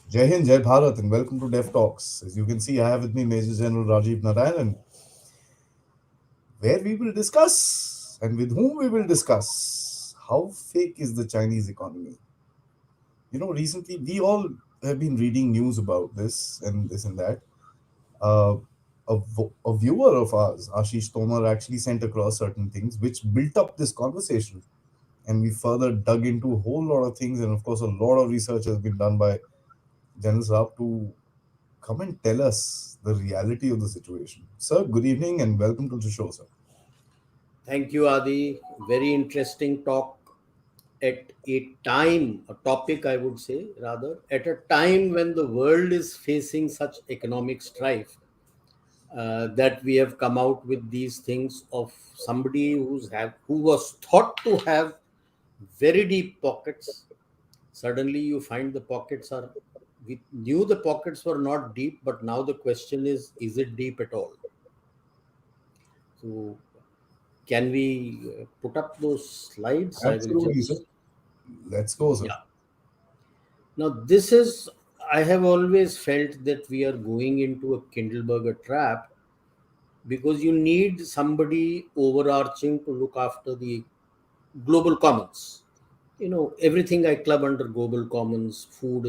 Jai Hind, Jai Bharat, and welcome to Dev Talks. As you can see, I have with me Major General Rajiv Narayanan, where we will discuss and with whom we will discuss how fake is the Chinese economy. Recently we all have been reading news about this and that. Uh, a viewer of ours, Ashish Tomar, actually sent across certain things which built up this conversation. And we further dug into a whole lot of things. And of course, a lot of research has been done by General Saab to come and tell us the reality of the situation. Sir, good evening and welcome to the show, sir. Thank you, Aadi. Very interesting talk at a topic, I would say, rather, at a time when the world is facing such economic strife, that we have come out with these things of somebody who was thought to have very deep pockets. Suddenly, you find we knew the pockets were not deep, but now the question is it deep at all? So, can we put up those slides? I will Absolutely, sir. just. Let's go, sir. Yeah. Now, I have always felt that we are going into a Kindleberger trap because you need somebody overarching to look after the global commons. Everything I club under global commons, food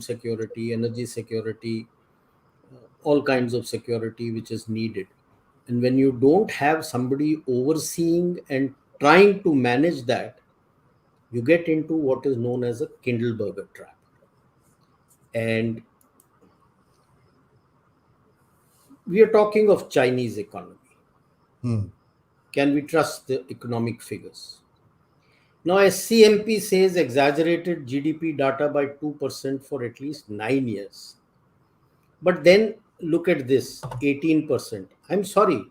security, energy security, all kinds of security which is needed. And when you don't have somebody overseeing and trying to manage that, you get into what is known as a Kindleberger trap. And we are talking of Chinese economy. Hmm. Can we trust the economic figures? Now, as CMP says, exaggerated GDP data by 2% for at least 9 years. But then look at this 18%. I'm sorry,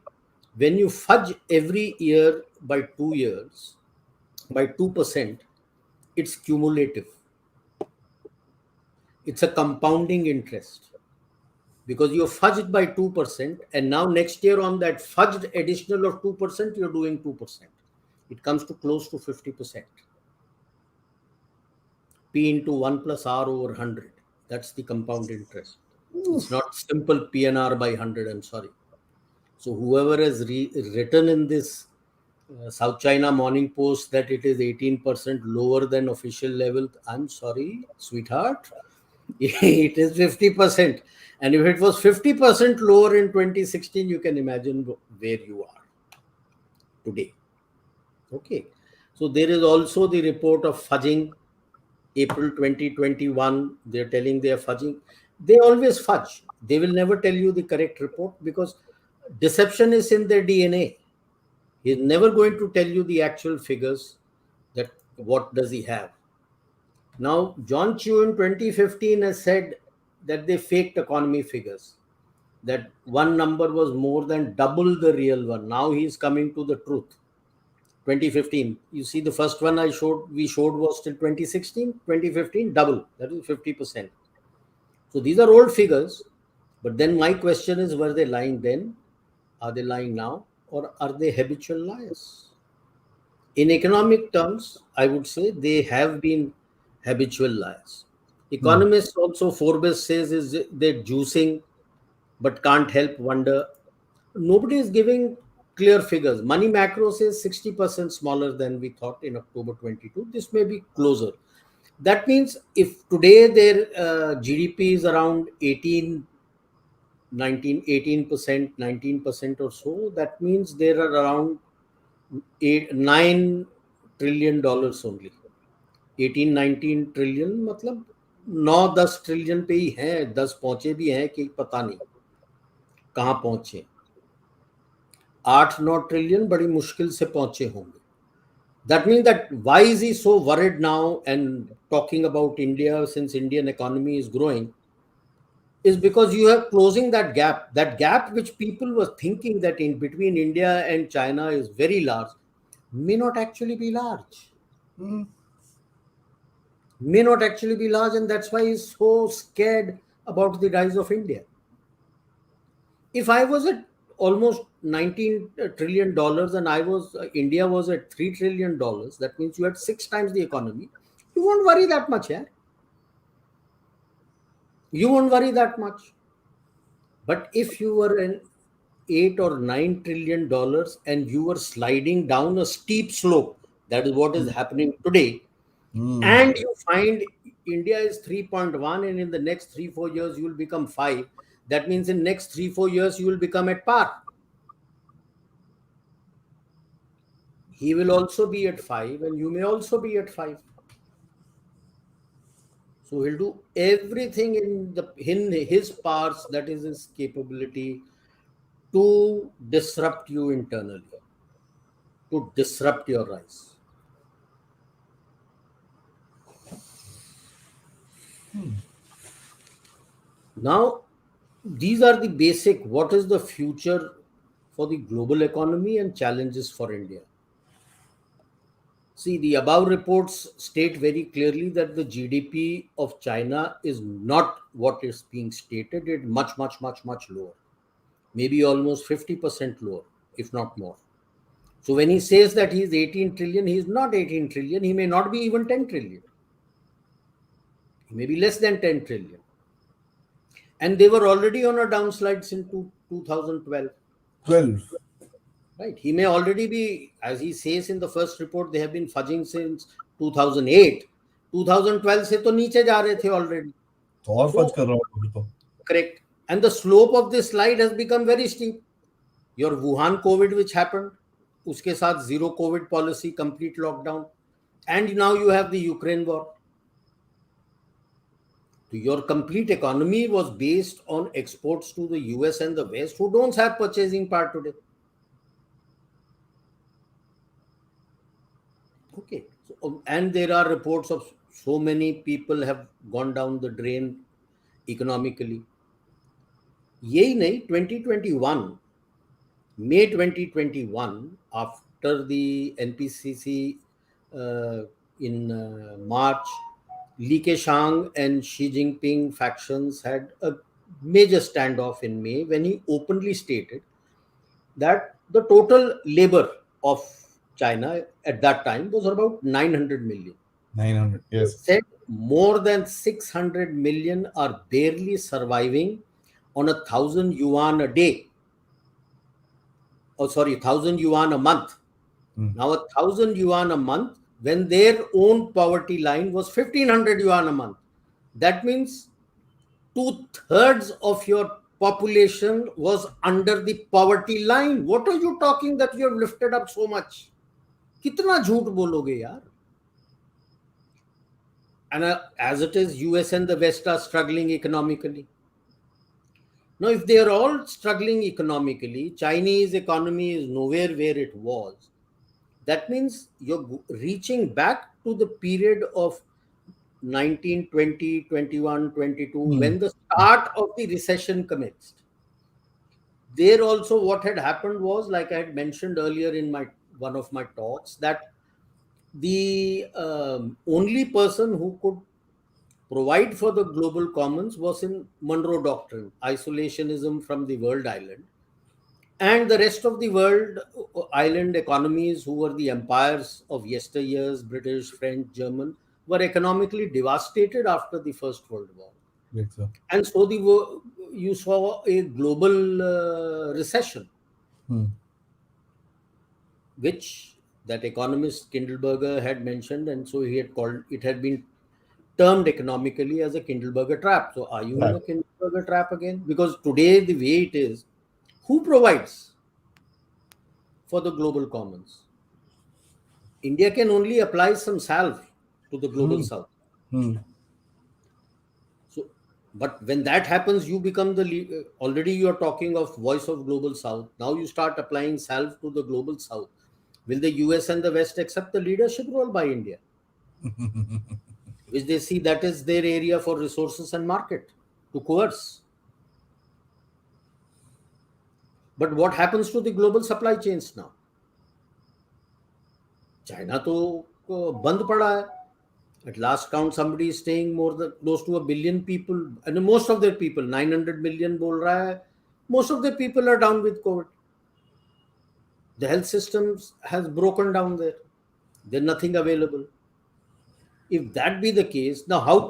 when you fudge every year by 2 years, by 2%, it's cumulative. It's a compounding interest because you fudged by 2%, and now next year on that fudged additional of 2%, you're doing 2%. It comes to close to 50%. P into 1 plus R over 100. That's the compound interest. It's not simple PNR by 100, I'm sorry. So whoever has written in this South China Morning Post that it is 18% lower than official level, I'm sorry, sweetheart. It is 50%. And if it was 50% lower in 2016, you can imagine where you are today. Okay. So there is also the report of fudging. April 2021, they're telling they are fudging. They always fudge. They will never tell you the correct report because deception is in their DNA. He's never going to tell you the actual figures that what does he have. Now, John Chew in 2015 has said that they faked economy figures, that one number was more than double the real one. Now he's coming to the truth. 2015, you see the first one we showed was till 2016. 2015 double, that is 50%. So these are old figures, but then my question is, were they lying then, are they lying now, or are they habitual liars? In economic terms, I would say they have been habitual liars. Hmm. Economists also, Forbes says, is they're juicing, but can't help wonder. Nobody is giving clear figures. Money Macro says 60% smaller than we thought in October 22. This may be closer. That means if today their GDP is around 18%, 19% or so, that means there are around $9 trillion only. 18-19 trillion मतलब 9-10 trillion पे ही हैं, 10 पहुंचे भी हैं कि पता नहीं कहां पहुंचे. 8-9 ट्रिलियन बड़ी मुश्किल से पहुंचे होंगे. That means that why is he so worried now and talking about India since Indian economy is growing is because you are closing that gap which people were thinking that in between India and China is very large may not actually be large. Hmm. May not actually be large, and that's why he's so scared about the rise of India. If I was at almost $19 trillion and India was at $3 trillion, that means you had 6 times the economy. You won't worry that much, yeah. You won't worry that much. But if you were an 8 or 9 trillion dollars and you were sliding down a steep slope, that is what is happening today, Hmm. and you find India is 3.1 and in the next 3 4 years you will become 5, that means in next 3 4 years you will become at par. He will also be at 5 and you may also be at 5. So he'll do everything in his parts, that is his capability, to disrupt you internally, to disrupt your rise. Now, these are the basic what is the future for the global economy and challenges for India. See, the above reports state very clearly that the GDP of China is not what is being stated. It's much, much, much, much lower. Maybe almost 50% lower, if not more. So when he says that he is 18 trillion, he is not 18 trillion. He may not be even 10 trillion. He may be less than 10 trillion. And they were already on a downslide since 2012. 12. Right. He may already be, as he says in the first report, they have been fudging since 2008. 2012 से तो नीचे जा रहे थे already. तो और fudge So, कर रहा हूँ फिर तो. correct. And the slope of this slide has become very steep. Your Wuhan COVID, which happened, उसके साथ zero COVID policy, complete lockdown. And now you have the Ukraine war. Your complete economy was based on exports to the US and the West, who don't have purchasing power today. Okay. So, and there are reports of so many people have gone down the drain economically. यही नहीं, 2021, May 2021, after the NPCC in March, Li Keqiang and Xi Jinping factions had a major standoff in May when he openly stated that the total labor of China at that time was about 900 million. 900. He Yes. said more than 600 million are barely surviving on 1,000 yuan a day. Oh, sorry, 1,000 yuan a month. Now, 1,000 yuan a month when their own poverty line was 1,500 yuan a month. That means 2/3 of your population was under the poverty line. What are you talking that you have lifted up so much? कितना झूठ बोलोगे यार? And as it is, US and the West are struggling economically. Now, if they are all struggling economically, Chinese economy is nowhere where it was. That means you're reaching back to the period of 1920, 21, 22, Hmm. when the start of the recession commenced. There also what had happened was, like I had mentioned earlier in my one of my talks, that the only person who could provide for the global commons was in Monroe Doctrine, isolationism from the world island. And the rest of the world island economies, who were the empires of yesteryears, British, French, German, were economically devastated after the First World War. Great, sir. And so you saw a global recession, Hmm. which that economist Kindleberger had mentioned, and so he had called it, had been termed economically as a Kindleberger trap. So are you in Right. a Kindleberger trap again? Because today the way it is, who provides for the global commons? India can only apply some salve to the global Hmm. south. Hmm. So, but when that happens, you become already you are talking of voice of global south. Now you start applying salve to the global south. Will the US and the West accept the leadership role by India, which they see that is their area for resources and market to coerce? But what happens to the global supply chains now? China तो बंद पड़ा है. At last count, somebody is staying more than close to 1 billion people, and most of their people, 900 million बोल रहा है, most of the people are down with COVID. The health systems has broken down there. There's nothing available. If that be the case, now how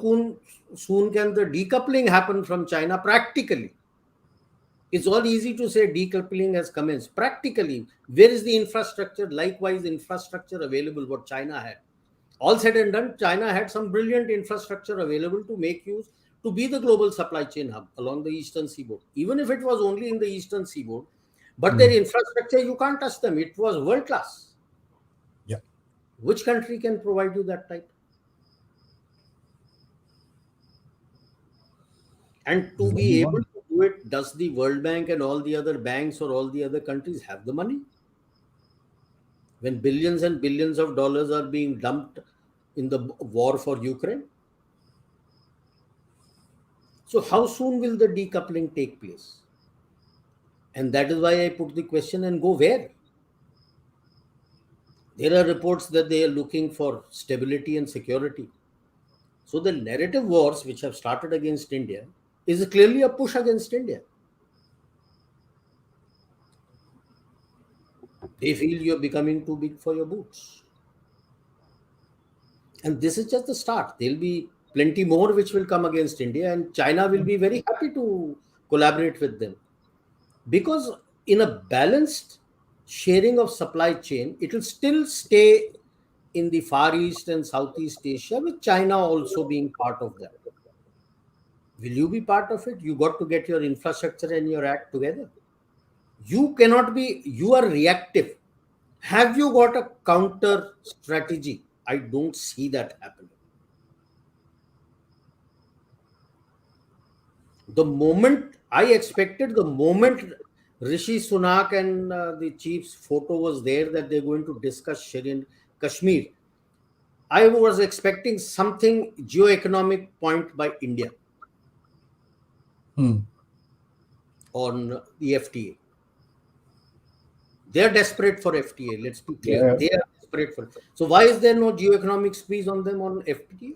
soon can the decoupling happen from China practically? It's all easy to say decoupling has commenced. Practically, where is the infrastructure? Likewise, infrastructure available, what China had. All said and done, China had some brilliant infrastructure available to make use, to be the global supply chain hub along the eastern seaboard. Even if it was only in the eastern seaboard, but their Hmm. infrastructure, you can't touch them. It was world class. Yeah. Which country can provide you that type? And This to is only be able one. to do it, does the World Bank and all the other banks or all the other countries have the money? When billions and billions of dollars are being dumped in the war for Ukraine? So, how soon will the decoupling take place? And that is why I put the question, and go where? There are reports that they are looking for stability and security. So, the narrative wars which have started against India is clearly a push against India. They feel you're becoming too big for your boots. And this is just the start. There'll be plenty more which will come against India, and China will be very happy to collaborate with them. Because in a balanced sharing of supply chain, it will still stay in the Far East and Southeast Asia, with China also being part of that. Will you be part of it? You got to get your infrastructure and your act together. You cannot be, you are reactive. Have you got a counter strategy? I don't see that happening. The moment I expected, the moment Rishi Sunak and the chief's photo was there that they're going to discuss Sharia Kashmir, I was expecting something geo-economic point by India Hmm. on the FTA. They're desperate for FTA. Let's be clear. Yeah. They are desperate for. So why is there no geo-economic squeeze on them on FTA?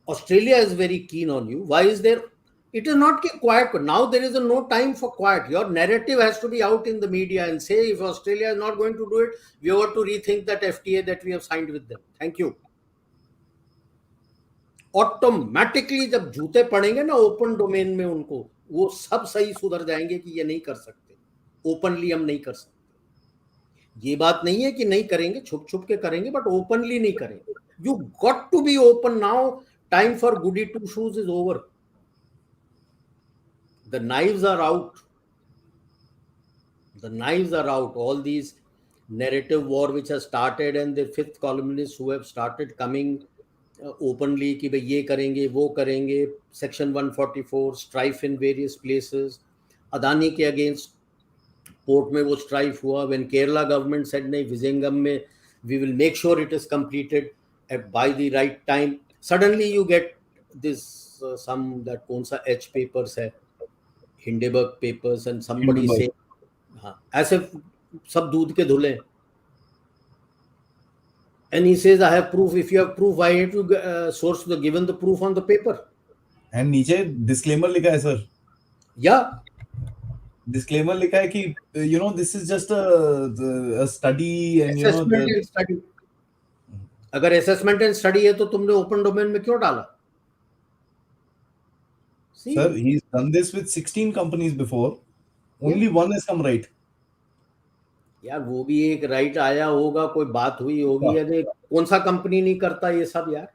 Australia is very keen on you. Why is there? It is not quiet. Now there is no time for quiet. Your narrative has to be out in the media and say, if Australia is not going to do it, we have to rethink that FTA that we have signed with them. Thank you. Automatically जब जूते पड़ेंगे ना open domain में उनको, वो सब सही सुधर जाएंगे कि ये नहीं कर सकते, ओपनली हम नहीं कर सकते। ये बात नहीं है कि नहीं करेंगे, छुप छुप के करेंगे, बट ओपनली नहीं करेंगे। You got to be open now. Time for goody two shoes is over. The knives are out. The knives are out. All these narrative war which has started, and the fifth columnists who have started coming openly कि भाई ये करेंगे वो करेंगे, section 144, strife in various places, Adani के against port में वो strife हुआ, व्हेन केरला गवर्नमेंट सेड नहीं, विजयंगम में we will make sure it is completed by the right time, suddenly you get this some that कौन सा एच पेपर्स है, हिंडेबर्ग पेपर्स, एंड समबडी से, हाँ ऐसे सब दूध के धुले, and he says I have proof. If you have proof, why have you source the given the proof on the paper? And नीचे disclaimer लिखा है सर. Yeah. Disclaimer लिखा है कि this is just a study and assessment and study. अगर assessment and study है तो तुमने open domain में क्यों डाला? See? Sir, he's done this with 16 companies before. Only one has come right. यार वो भी एक राइट आया होगा, कोई बात हुई होगी, अरे कौन सा कंपनी नहीं करता ये सब यार।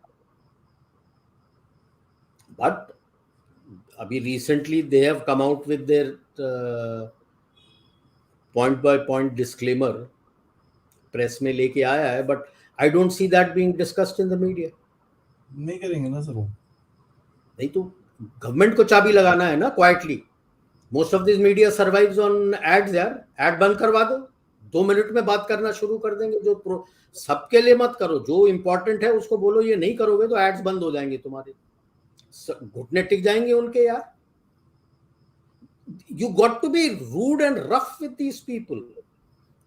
बट अभी recently they have come out with their point by point disclaimer, press में लेके आया है, but I don't see that being discussed in the media. नहीं करेंगे ना सर वो। नहीं तो गवर्नमेंट को चाबी लगाना है ना quietly. Most of this media survives on ads यार, एड बंद करवा दो, 2 मिनट में बात करना शुरू कर देंगे। जो सबके लिए मत करो, जो इंपॉर्टेंट है उसको बोलो, ये नहीं करोगे तो एड्स बंद हो जाएंगे तुम्हारे, घुटने टिक जाएंगे उनके यार। You got to be rude and rough with these people.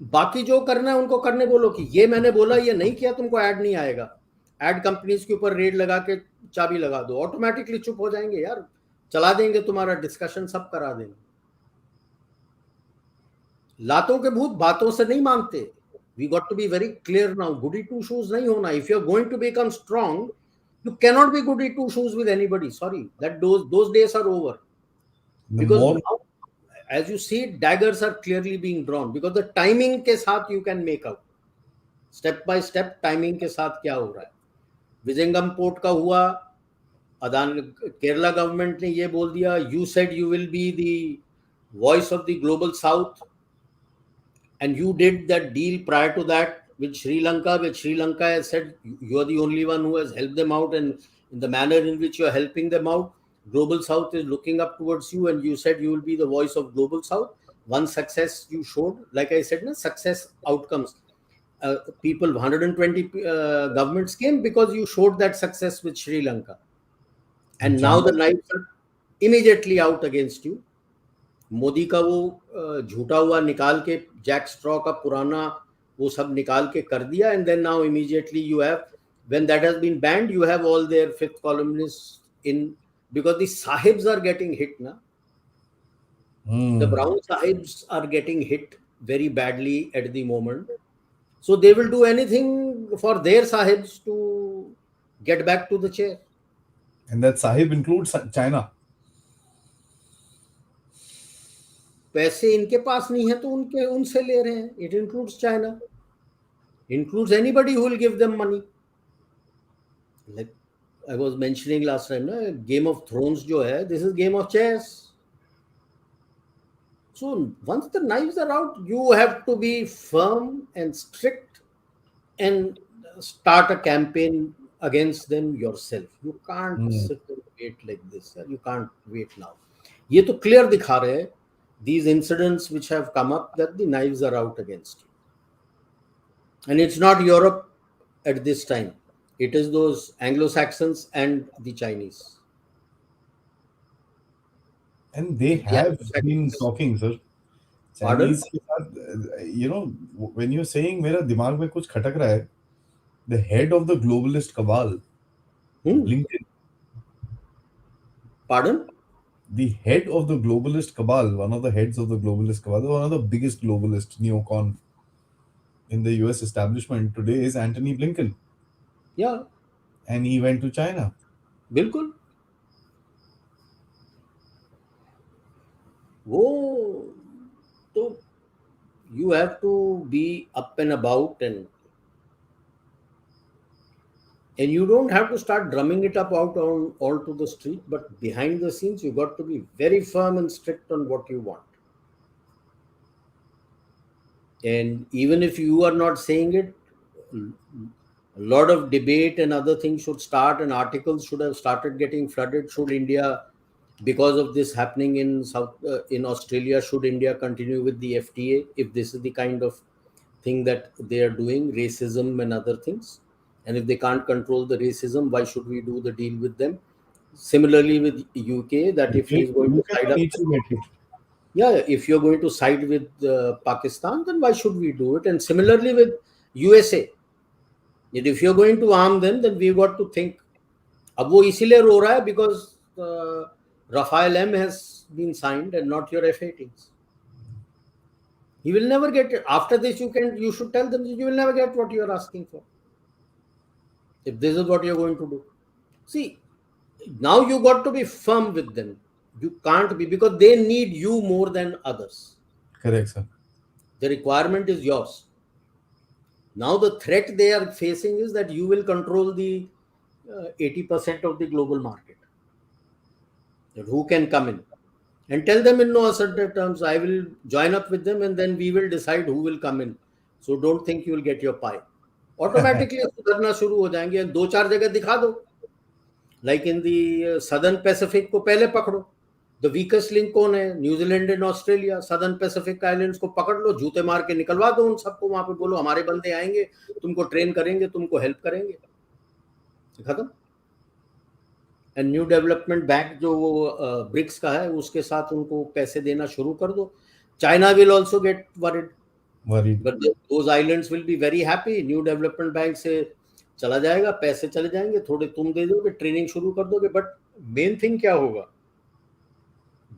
बाकी जो करना है उनको करने बोलो कि ये मैंने बोला, ये नहीं किया तुमको ऐड नहीं आएगा। एड कंपनीज के ऊपर रेड लगा के चाबी लगा दो, ऑटोमेटिकली चुप हो जाएंगे यार, चला देंगे तुम्हारा डिस्कशन, सब करा देंगे। लातों के भूत बातों से नहीं मानते। We got to be very clear now. Goody two shoes nahi hona. If you're going to become strong, you cannot be goody two shoes with anybody. Sorry, that those days are over. The Because more, now, as you see, daggers are clearly being drawn. Because the timing के साथ you can make out. Step by step timing के साथ क्या हो रहा है. विजिंगम port का हुआ, अदान केरला गवर्नमेंट ने ये बोल दिया, you said you will be the voice of the global south, and you did that deal prior to that with Sri Lanka, which Sri Lanka has said you are the only one who has helped them out, and in the manner in which you are helping them out, global south is looking up towards you, and you said you will be the voice of global south. One success you showed, like I said, success outcomes. People 120 governments came because you showed that success with Sri Lanka, and now China, the knives are immediately out against you. Modi का वो झूठा हुआ निकाल के, Jack straw का पुराना वो सब निकाल के कर दिया, and then now immediately you have, when that has been banned, you have all their fifth columnists in, because the sahibs are getting hit now. The brown sahibs are getting hit very badly at the moment, so they will do anything for their sahibs to get back to the chair. and that Sahib includes China. पैसे इनके पास नहीं है तो उनके उनसे ले रहे हैं. It includes China, includes anybody who will give them money. Like I was mentioning last time, na, Game of Thrones जो है, this is game of chess. So once the knives are out, you have to be firm and strict and start a campaign against them yourself. You can't sit and wait like this. You can't wait now. ये तो clear दिखा रहे हैं, these incidents which have come up, that the knives are out against you. And it's not Europe at this time. It is those Anglo-Saxons and the Chinese. And they have been talking, sir. Pardon? Chinese के साथ, when you're saying मेरा दिमाग में कुछ खटक रहा है, the head of the globalist cabal, Blinken. Pardon? The head of the globalist cabal, one of the heads of the globalist cabal, one of the biggest globalist neocon in the US establishment today is Antony Blinken. Yeah. And he went to China. बिल्कुल. वो तो you have to be up and about, and you don't have to start drumming it up out on all to the street, but behind the scenes you got to be very firm and strict on what you want. And even if you are not saying it, a lot of debate and other things should start, and articles should have started getting flooded. Should India, because of this happening in in Australia, should India continue with the FTA if this is the kind of thing that they are doing, racism and other things? And if they can't control the racism, why should we do the deal with them? Similarly with UK, that if he's going to side up, if you're going to side with Pakistan, then why should we do it? And similarly with USA, if you're going to arm them, then we've got to think. अब वो इसीलिए रो रहा है because Rafael M has been signed and not your F-18s. He will never get it. After this, you should tell them that you will never get what you are asking for, if this is what you're going to do. See, now you got to be firm with them. You can't be, because they need you more than others. Correct, sir. The requirement is yours. Now the threat they are facing is that you will control the 80% of the global market. That who can come in, and tell them in no uncertain terms, I will join up with them and then we will decide who will come in. So don't think you will get your pie. Automatically सुधरना शुरू हो जाएंगे. दो चार जगह दिखा दो, like in the Southern Pacific को पहले पकड़ो. The weakest link कौन है? New Zealand and Australia. Southern Pacific islands को पकड़ लो, जूते मार के निकलवा दो उन सबको. वहां पे बोलो हमारे बंदे आएंगे, तुमको ट्रेन करेंगे, तुमको हेल्प करेंगे. खत्म. एंड न्यू डेवलपमेंट बैंक जो वो ब्रिक्स का है, उसके साथ उनको पैसे देना शुरू कर दो. China will also get worried, but those islands will be very happy. New development bank से चला जाएगा, पैसे चले जाएंगे, थोड़े तुम दे दोगे, ट्रेनिंग शुरू कर दोगे. बट मेन थिंग क्या होगा?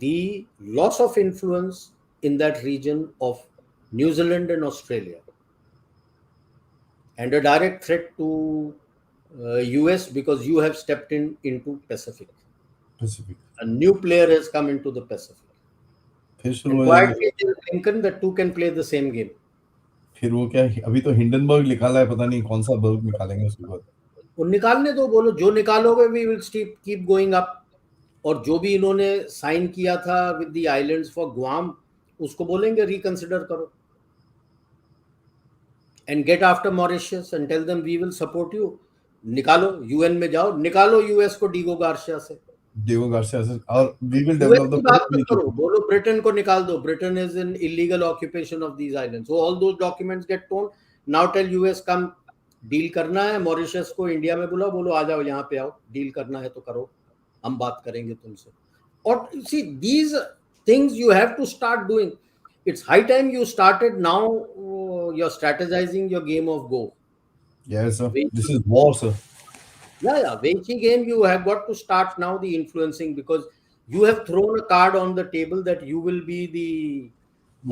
The loss of influence in that region of New Zealand and Australia. and a direct threat to US because you have stepped into Pacific. Pacific. A new player has come into the Pacific. फिर शुरू And हो जाएगा। quietly tell Lincoln that two can play the same game. फिर वो क्या, अभी तो Hindenburg निकाला है, पता नहीं कौन सा बर्ग निकालेंगे उसके बाद। वो निकालने दो, बोलो जो निकालोगे we will keep going up. और जो भी इन्होंने साइन किया था with the islands for Guam, उसको बोलेंगे रिकंसिडर करो। And get after Mauritius and tell them we will support you. निकालो, यूएन में जाओ, निकालो यूएस को डीगो गार्सिया से। डिगो गार्सिया से, और वी विल यूएस डेवलप की द बात पोर्ट मत करो, इनिशिएटिव। बोलो ब्रिटेन को निकाल दो, Britain is in illegal occupation of these islands. So all those documents get torn. Now tell US come, deal करना है, मॉरिशस को इंडिया में बुलाओ, बोलो आ जाओ यहाँ पे आओ, डील करना है तो करो, हम बात करेंगे तुमसे। और see these things you have to start doing. It's high time you started now you're strategizing your game of Go. Yes sir, this Weichi, is war sir. yeah, Weichi game you have got to start now the influencing, because you have thrown a card on the table that you will be the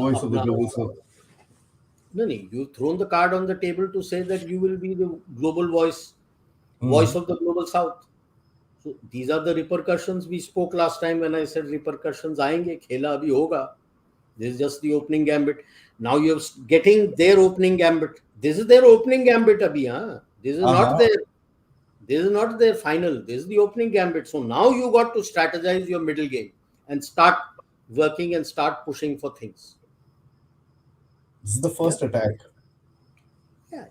Voice of the apna, global south. no, you've thrown the card on the table to say that you will be the global voice of the global south. So these are the repercussions we spoke last time when I said repercussions आएंगे, खेला अभी होगा. This is just the opening gambit. Now you're getting their opening gambit. This is their opening gambit abhi, huh? This is not their, this is not their final. This is the opening gambit. So now you got to strategize your middle game and start working and start pushing for things. This is the first attack. Yeah.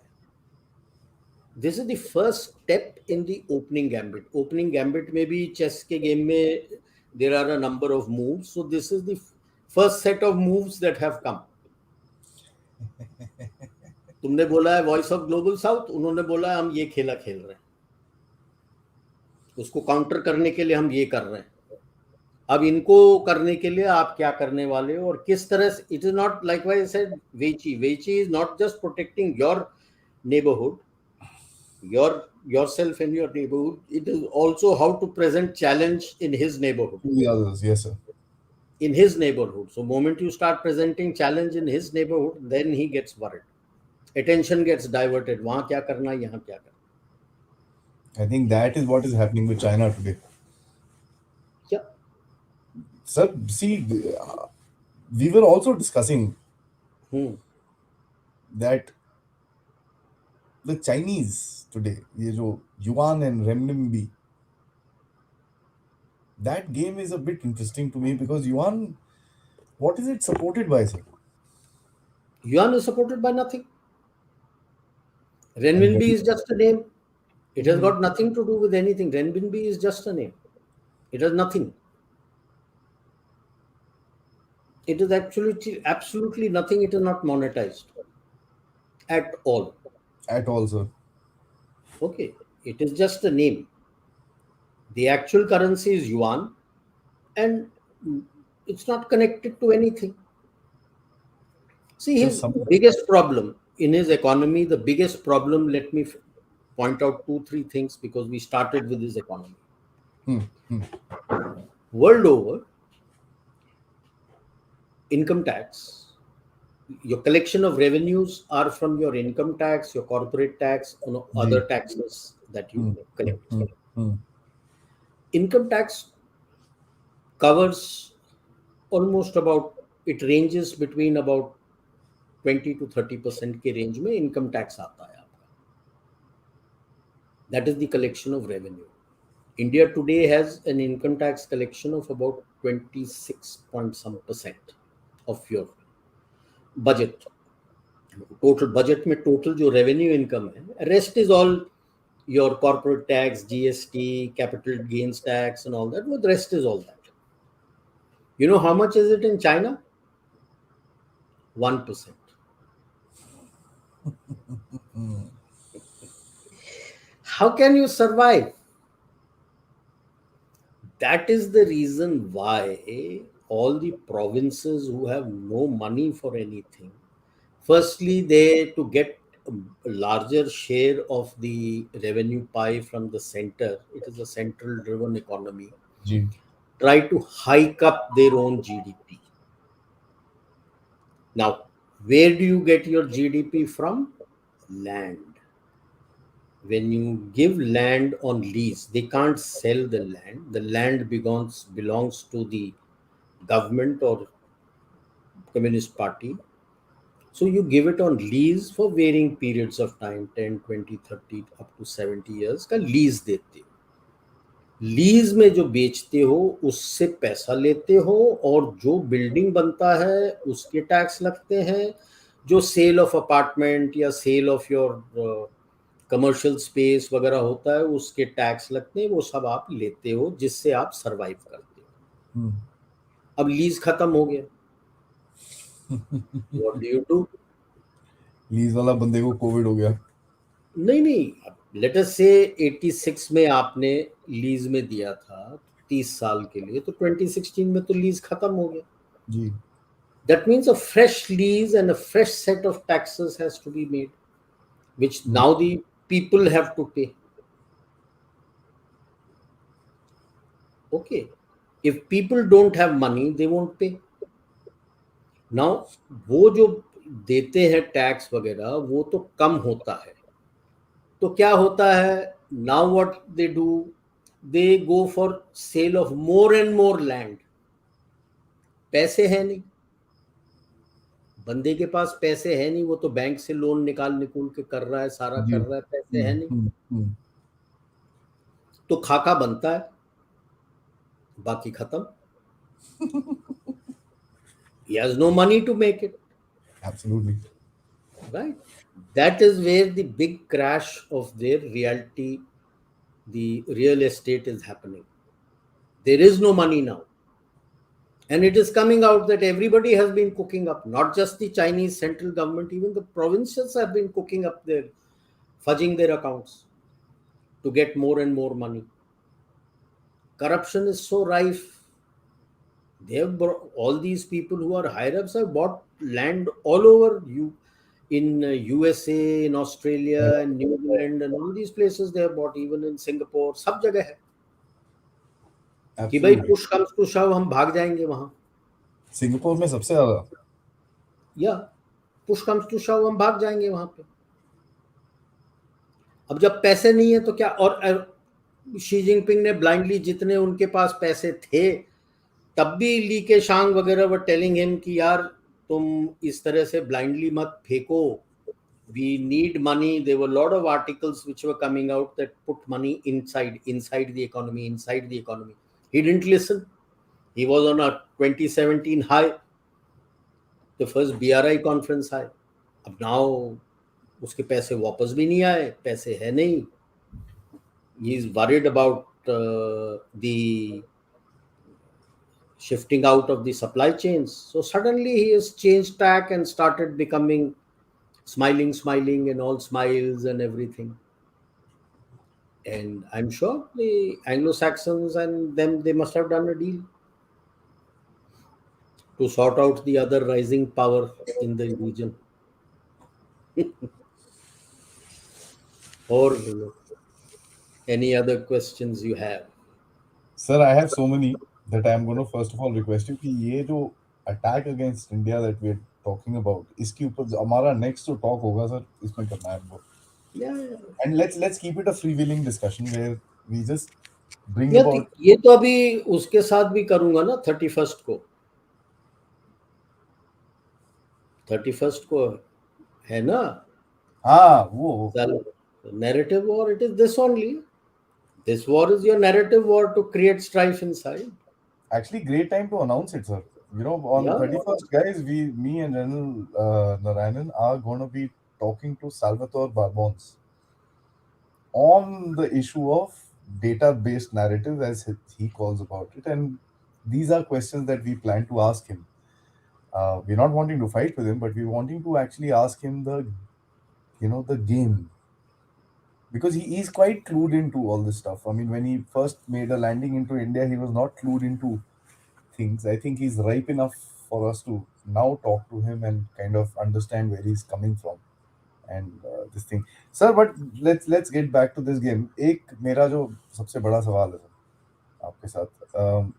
This is the first step in the opening gambit. Opening gambit may be chess ke game mein there are a number of moves. So this is the first set of moves that have come. तुमने बोला है voice of global south, उन्होंने बोला है हम ये खेला खेल रहे हैं, उसको काउंटर करने के लिए हम ये कर रहे हैं। अब इनको करने के लिए आप क्या करने वाले हो और किस तरह से। It is not like why I said वेची is not just protecting your neighbourhood, yourself and your neighborhood. It is also how to present challenge in his neighborhood. The others, yes sir. In his neighborhood. So moment you start presenting challenge in his neighborhood, then he gets worried. Attention gets diverted. वहाँ क्या करना, यहाँ क्या करना. I think that is what is happening with China today. Yeah. Sir, see, we were also discussing that the Chinese today, ये जो yuan and renminbi, that game is a bit interesting to me because yuan, what is it supported by, sir? Yuan is supported by nothing. Renminbi is just a name. It has got nothing to do with anything. Renminbi is just a name. It has nothing. It is absolutely nothing. It is not monetized at all. At all, sir. Okay. It is just a name. The actual currency is yuan, and it's not connected to anything. See, his biggest problem in his economy, the biggest problem, let me point out 2-3 things because we started with his economy. World over, income tax, your collection of revenues are from your income tax, your corporate tax, other taxes that you collect. Income tax covers almost about, it ranges between about 20 to 30% के range में income tax आता है आपका. That is the collection of revenue. India today has an income tax collection of about 26% of your budget. Total budget में total जो revenue income है, rest is all your corporate tax, GST, capital gains tax and all that. But the rest is all that. You know how much is it in China? 1%. How can you survive? That is the reason why all the provinces who have no money for anything, firstly, they, to get a larger share of the revenue pie from the center, it is a central driven economy, try to hike up their own GDP. Now, where do you get your GDP from? Land. When you give land on lease, they can't sell the land. The land belongs to the government or communist party. So you give it on lease for varying periods of time, 10, 20, 30, up to 70 years का lease देते हो. Lease में जो बेचते हो उससे पैसा लेते हो, और जो बिल्डिंग बनता है उसके टैक्स लगते हैं. जो सेल ऑफ अपार्टमेंट या sale of your commercial space वगैरह होता है उसके टैक्स लगते हैं, वो सब आप लेते हो जिससे आप सरवाइव करते हो. Hmm. अब लीज खत्म हो गया, what do you do? Lease वाला बंदे को कोविड हो गया. नहीं नहीं, लेट अस से 86 में आपने लीज में दिया था 30 साल के लिए, तो 2016 में तो लीज खत्म हो गया. जी. That means a fresh lease and a fresh set of taxes has to be made, which Hmm. now the people have to pay. Okay. If people don't have money, they won't pay. Now, वो जो देते हैं tax वगैरह वो तो कम होता है. तो क्या होता है? Now what they do? They go for sale of more and more land. पैसे है नहीं, बंदे के पास पैसे है नहीं, वो तो बैंक से लोन निकाल निकाल के कर रहा है, सारा जी. कर रहा है, पैसे Hmm. है नहीं. Hmm. Hmm. तो खाका बनता है, बाकी खत्म. He has no money to make it, Absolutely. right? That is where the big crash of their reality, the real estate is happening. There is no money now. And it is coming out that everybody has been cooking up, not just the Chinese central government, even the provincials have been cooking up their, fudging their accounts to get more and more money. Corruption is so rife. They have all these people who are higher ups have bought land all over you, in USA, in Australia, and New Zealand, and all these places they have bought, even in Singapore. सब जगह है कि भाई Absolutely. push comes to shove हम भाग जाएंगे वहां. Singapore में सबसे ज्यादा. या push comes to shove हम भाग जाएंगे वहां पे. अब जब पैसे नहीं है तो क्या? और शी जिनपिंग ने ब्लाइंडली, जितने उनके पास पैसे थे तब भी ली के शांग वगैरह वर टेलिंग हिम कि यार तुम इस तरह से ब्लाइंडली मत फेंको, we need money. There were a lot of articles which were coming out that put money inside the economy. He didn't listen. He was on a 2017 high, the first BRI conference high. अब now उसके पैसे वापस भी नहीं आए, पैसे है नहीं. He is worried about the shifting out of the supply chains. So suddenly he has changed tack and started becoming smiling, and all smiles and everything. And I'm sure the Anglo-Saxons and them, they must have done a deal to sort out the other rising power in the region. Or any other questions you have? Sir, I have so many that I'm going to first of all request you कि ये जो attack against India that we're talking about, इसके ऊपर हमारा next जो talk होगा sir, इसमें करना है हमको. Yeah, yeah. And let's keep it a freewheeling discussion where we just bring Yeah, about. ये तो अभी उसके साथ भी करूंगा ना, 31st को. 31st को है ना हाँ वो. narrative war. It is this only. This war is your narrative war to create strife inside. Actually, great time to announce it, sir. You know, on Yeah, 31st, guys, me and General Narayanan are going to be talking to Salvatore Barbons on the issue of data-based narrative, as he calls about it. And these are questions that we plan to ask him. We're not wanting to fight with him, but we're wanting to actually ask him the game, because he is quite clued into all this stuff. I mean, when he first made a landing into India, he was not clued into things. I think he's ripe enough for us to now talk to him and kind of understand where he's coming from and this thing. Sir, but let's get back to this game. एक मेरा जो सबसे बड़ा सवाल है sir आपके साथ,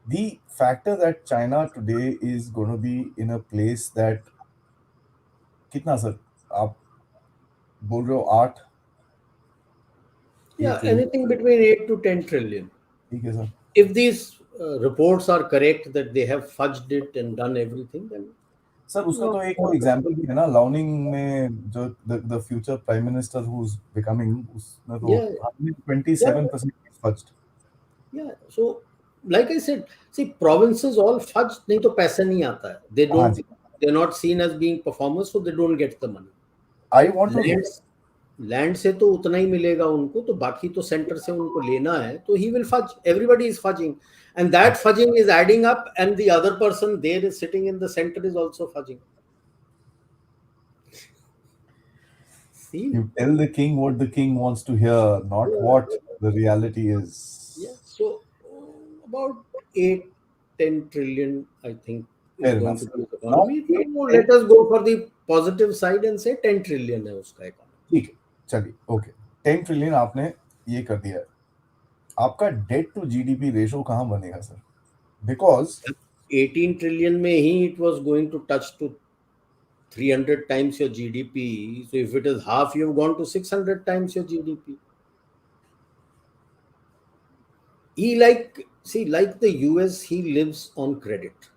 the factor that China today is going to be in a place that कितना सर आप बोल रहे हो 8, Yeah, 8 trillion? anything between 8 to 10 trillion. ठीक है sir. If these reports are correct that they have fudged it and done everything, then sir उसका not तो एक वो more than एग्जांपल भी है ना, लाउनिंग में जो the future prime minister who is becoming, उसने तो yeah, yeah, 27% first. yeah. So, like I said, see, provinces all fudged, नहीं तो पैसा नहीं आता है. They हाँ don't, जी. they're not seen as being performers, so they don't get the money. I want to. Land land से तो उतना ही मिलेगा उनको, तो बाकी तो सेंटर से उनको लेना है, तो he will fudge. Everybody is fudging, and that fudging is adding up, and the other person there is sitting in the center is also fudging. See, You tell the king what the king wants to hear, not what the reality yeah. is. So about 8-10 trillion, I think, is Fair going enough, to sir. be the Now, economy. So let us go for the positive side and say 10 trillion है उसका economy. ठीक है, चलिए, okay. 10 trillion आपने ये कर दिया है. आपका डेट टू जीडीपी रेशो कहाँ बनेगा सर? बिकॉज 18 trillion में ही it was going to touch to 300 times your GDP. So if it is half, you've gone to 600 times your GDP. He like the US, he lives on credit.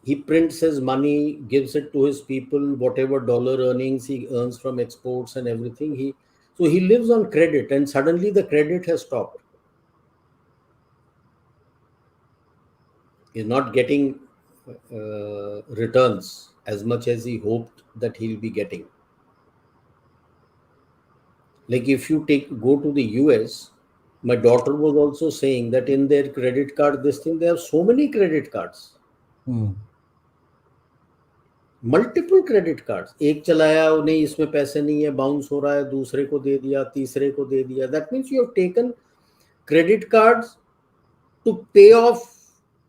He prints his money, gives it to his people, whatever dollar earnings he earns from exports and everything. So he lives on credit, and suddenly the credit has stopped. He's not getting returns as much as he hoped that he'll be getting. Like if you go to the US, my daughter was also saying that in their credit card, this thing, they have so many credit cards. Multiple credit cards. एक चलाया, नहीं इसमें पैसे नहीं है, bounce हो रहा है, दूसरे को दे दिया, तीसरे को दे दिया. That means you have taken credit cards to pay off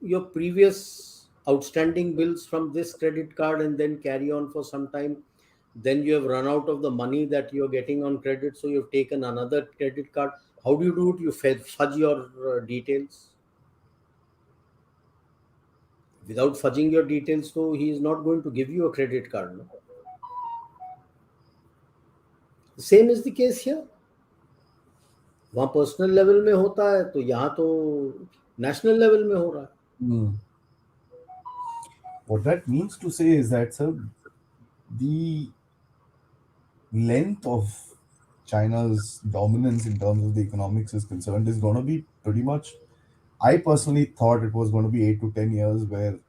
your previous outstanding bills from this credit card and then carry on for some time. Then you have run out of the money that you're getting on credit, so you've taken another credit card. How do you do it? You fudge your details. Without fudging your details, so he is not going to give you a credit card. No? The same is the case here. वहाँ personal level में होता है, तो यहाँ तो national level में हो रहा है. What that means to say is that, sir, the length of China's dominance in terms of the economics is concerned is going to be pretty much. I personally thought it was going to be 8 to 10 years where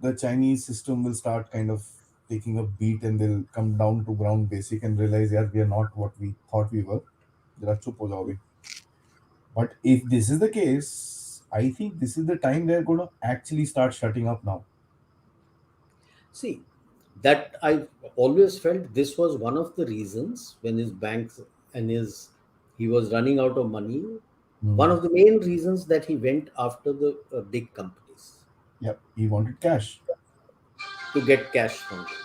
the Chinese system will start kind of taking a beat and they'll come down to ground basic and realize, yeah, we are not what we thought we were. But if this is the case, I think this is the time they're going to actually start shutting up now. See, that I always felt this was one of the reasons when his banks and he was running out of money. One of the main reasons that he went after the big companies. Yep, he wanted cash. To get cash from them.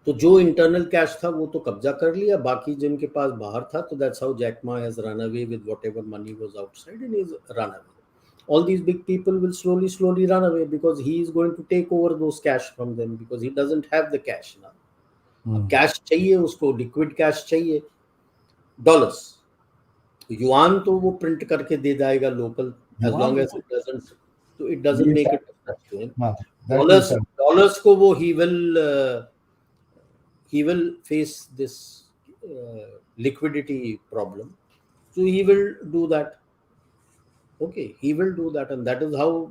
तो जो internal cash था वो तो कब्जा कर लिया, बाकी जिनके पास बाहर था, तो that's how Jack Ma has run away with whatever money was outside and is run away. All these big people will slowly run away because he is going to take over those cash from them because he doesn't have the cash now. अब cash चाहिए उसको, liquid cash चाहिए, dollars. Yuan तो वो print करके दे जाएगा local, as long as it doesn't, so it doesn't make a difference to him. Dollars को वो he will face this liquidity problem, so he will do that. Okay, he will do that, and that is how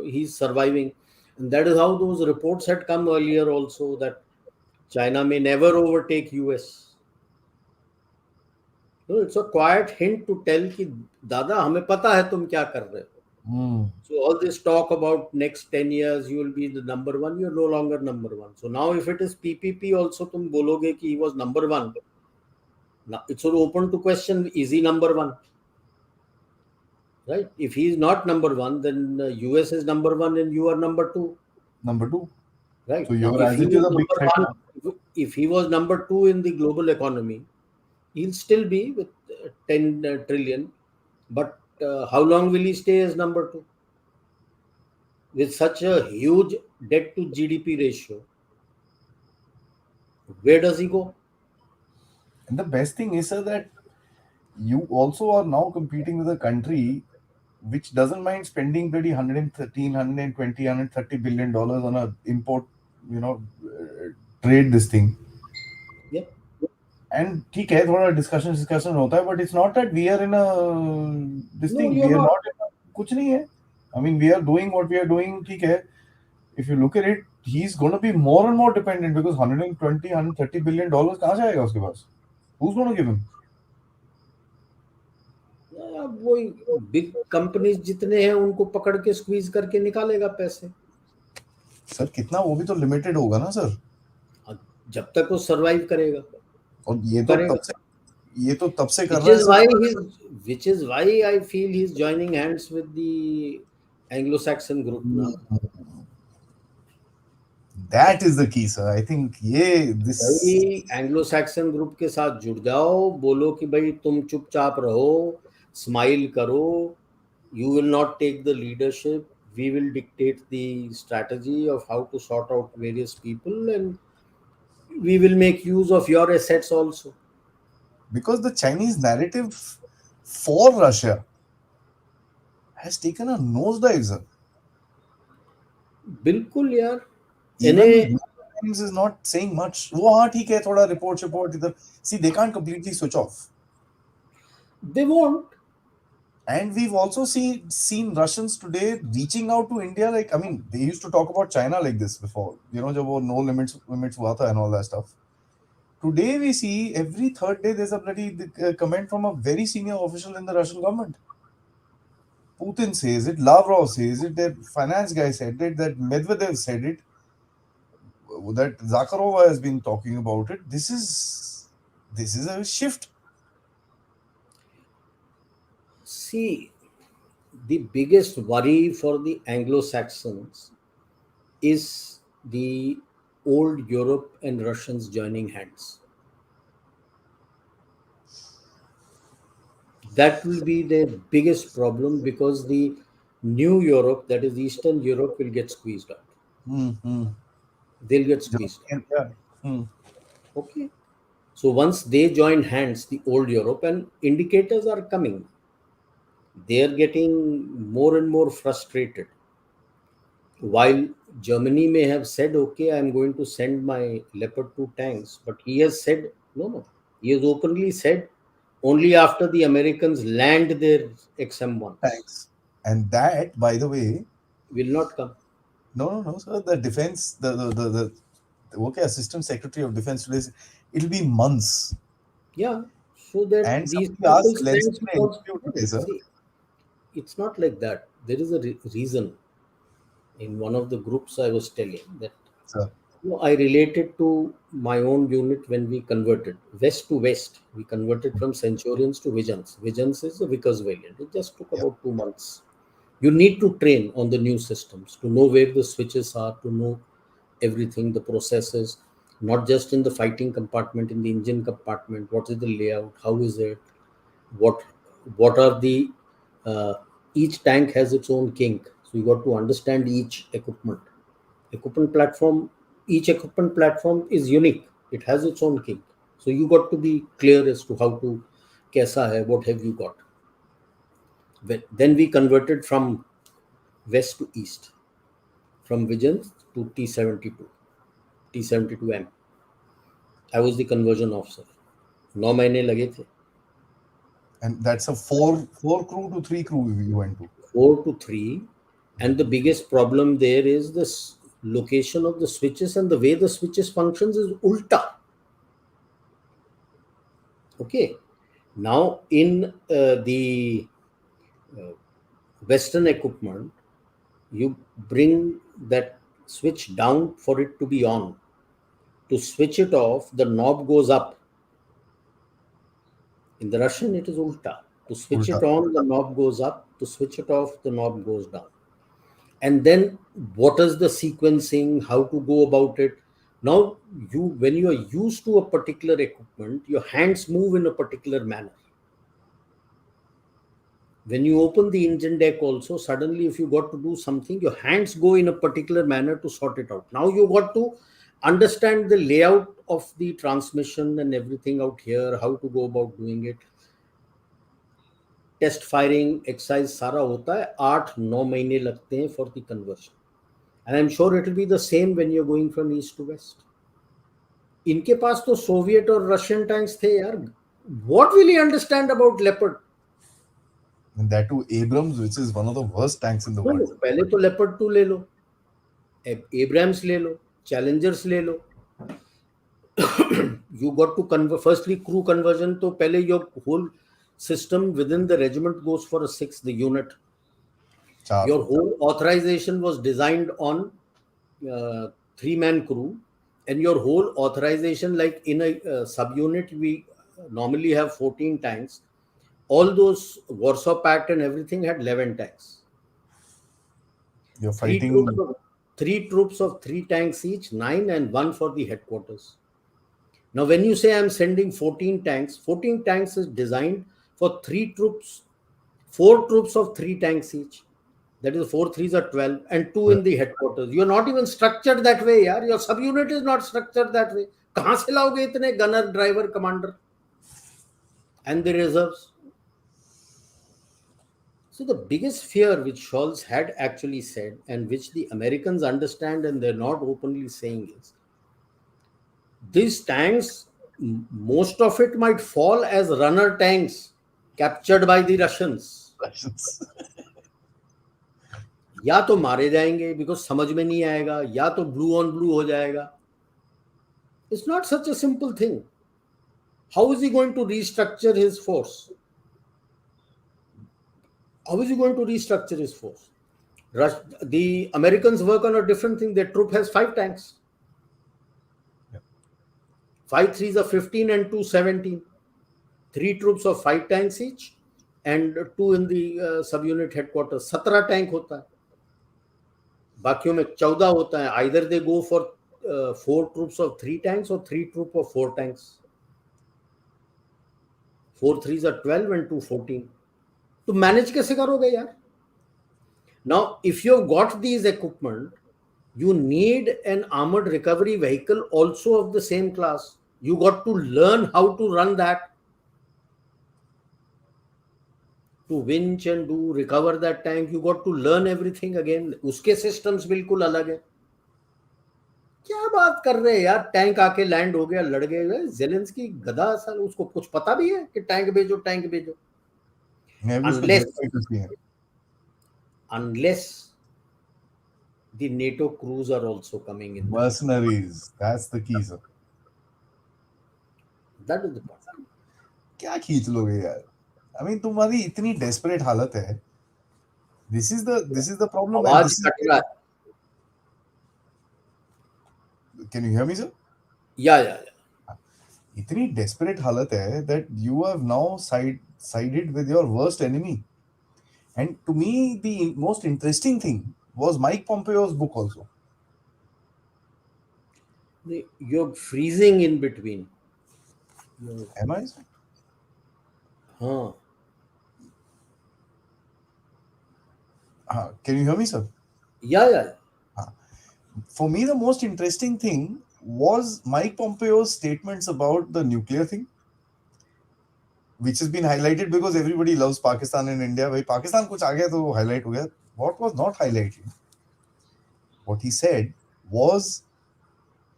he's surviving. And that is how those reports had come earlier also that China may never overtake US. No, it's a quiet hint to tell कि दादा हमें पता है तुम क्या कर रहे हो. So all this talk about next 10 years you will be the number one, you're no longer number one. So now if it is PPP also तुम बोलोगे कि he was number one. Now it's open to question, is he number one? Right? If he is not number one, then US is number one and you are number two. Number two. Right. So you're as it is a big threat. If he was number two in the global economy, he'll still be with 10 trillion. But how long will he stay as number two? With such a huge debt to GDP ratio. Where does he go? And the best thing is, sir, that you also are now competing with a country which doesn't mind spending bloody 113, 120, $130 billion on a import, you know, trade this thing. Yeah. And ठीक है थोड़ा discussion होता है, but it's not that we are in a this No, thing, you're we are not. not in a, कुछ नहीं है. I mean, we are doing what we are doing, ठीक है. If you look at it, he's going to be more and more dependent because 120, $130 billion कहाँ से आएगा उसके पास? Who's going to give him? वो बिग कंपनीज जितने हैं उनको पकड़ के स्क्वीज करके निकालेगा पैसे. सर कितना, वो भी तो लिमिटेड होगा ना सर. जब तक वो सरवाइव करेगा और वो करेगा. ये तो तब से कर which रहा है is sir. why he's which is why I feel he's joining hands with the Anglo-Saxon group now. That is the key, sir. I think ये this. भाई एंग्लो सैक्सन ग्रुप के साथ जुड़ जाओ, बोलो कि भाई तुम चुपचाप रहो, स्माइल करो, you will not take the leadership, we will dictate the strategy of how to sort out various people, and we will make use of your assets also. Because the Chinese narrative for Russia has taken a nosedive, sir. बिल्कुल यार. Even इन्हें Times is not saying much. वो हाँ ठीक है थोड़ा report इधर. See, they can't completely switch off. they won't. And we've also seen Russians today reaching out to India. Like, I mean, they used to talk about China like this before. You know, जब वो no limits हुआ था and all that stuff. Today we see every third day there's a bloody comment from a very senior official in the Russian government. Putin says it, Lavrov says it, their finance guy said it, that Medvedev said it, that Zakharova has been talking about it. This is a shift. See, the biggest worry for the Anglo-Saxons is the old Europe and Russians joining hands. That will be their biggest problem, because the new Europe, that is Eastern Europe, will get squeezed out. Mm-hmm. They'll get squeezed out. Yeah. Hmm. Okay. So once they join hands, the old Europe, and indicators are coming, they are getting more and more frustrated. While Germany may have said, okay, I'm going to send my Leopard 2 tanks, but he has said, no. He has openly said, only after the Americans land their XM1s Thanks. And that, by the way, will not come. no, sir. The defense, the okay, Assistant Secretary of Defense today, it'll be months. Yeah. So that And these somebody asked people's Zelensky tanks, in an because interview today, sir. see, it's not like that. There is a reason. In one of the groups I was telling that, Sir. I related to my own unit when we converted west to west. We converted from Centurions to Visions. Visions is the Vickers variant. It just took Yep. about 2 months. You need to train on the new systems to know where the switches are, to know everything, the processes, not just in the fighting compartment, in the engine compartment. What is the layout? How is it? What what are the each tank has its own kink. So you got to understand each equipment platform. Each equipment platform is unique. It has its own kink. So you got to be clear as to how to kaisa hai, what have you got. Then we converted from west to east, from Visions to T72, T72M. I was the conversion officer. 9 महीने लगे थे. And that's a four crew to three crew you went to. 4 to 3, and the biggest problem there is this location of the switches, and the way the switches functions is ulta. Okay. Now in the uh, western equipment, you bring that switch down for it to be on. To switch it off, the knob goes up. In the Russian, it is ulta. To switch Ulta. it on, the knob goes up. To switch it off, the knob goes down. And then what is the sequencing, how to go about it. Now, when you are used to a particular equipment, your hands move in a particular manner. When you open the engine deck also, suddenly if you got to do something, your hands go in a particular manner to sort it out. Now you got to understand the layout of the transmission and everything out here, how to go about doing it. Test firing exercise सारा होता है, 8-9 महीने लगते हैं for the conversion, and I am sure it will be the same when you are going from east to west. इनके पास तो Soviet और रशियन टैंक्स थे यार. What will he understand about Leopard? And that too, Abrams, which is one of the worst tanks in the world. पहले तो leopard 2 ले लो, Abrams ले लो, चैलेंजर्स ले लो. You got to convert firstly crew conversion. तो पहले your whole system within the regiment goes for a 6th unit. Your whole authorization was designed on 3-man crew, and your whole authorization, like in a subunit, we normally have 14 tanks. All those Warsaw Pact and everything had 11 tanks. You're fighting 3 troops of 3 tanks each, 9 and 1 for the headquarters. Now, when you say I'm sending 14 tanks is designed for 3 troops, 4 troops of 3 tanks each. That is 4 3s are 12, and 2 in the headquarters. You're not even structured that way, yaar. Your subunit is not structured that way. कहाँ से लाओगे इतने gunner, driver, commander, and the reserves? So the biggest fear which Scholz had actually said, and which the Americans understand and they're not openly saying, is these tanks, most of it might fall as runner tanks captured by the Russians. या तो मारे जाएंगे because समझ में नहीं आएगा, या तो ब्लू ऑन ब्लू हो जाएगा. It's not such a simple thing. How is he going to restructure his force? How is he going to restructure his force? The Americans work on a different thing. Their troop has 5 tanks. 5 3s are 15 and 2 17. 3 troops of 5 tanks each, and 2 in the subunit headquarters. 17 tank होता है. बाकियों में 14 होता है. Either they go for 4 troops of 3 tanks or 3 troops of 4 tanks. 4 3s are 12 and 2 14. तो manage कैसे करोगे यार? Now if you have got these equipment, you need an armored recovery vehicle also of the same class. You got to learn how to run that, to winch and do recover that tank. You got to learn everything again. उसके systems बिल्कुल अलग है. क्या बात कर रहे हैं यार? टैंक आके लैंड हो गया, लड़ गए. जेलेंस्की गधा साल, उसको कुछ पता भी है कि टैंक भेजो, टैंक भेजो? Unless the NATO crews are also coming in. Mercenaries, that's the key, sir. That is the point. क्या खींच लोगे यार? I mean, तुम्हारी इतनी desperate हालत है. This is the problem. आवाज कट रहा है. Can you hear me, sir? Yeah. इतनी desperate हालत है that you have now sided with your worst enemy. And to me, the most interesting thing was Mike Pompeo's book also. You're freezing in between. Am I? Can you hear me, sir? Yeah. For me, the most interesting thing was Mike Pompeo's statements about the nuclear thing, which has been highlighted because everybody loves Pakistan and India. Bhai, Pakistan kuch aa gaya to highlight ho gaya. What was not highlighted? What he said was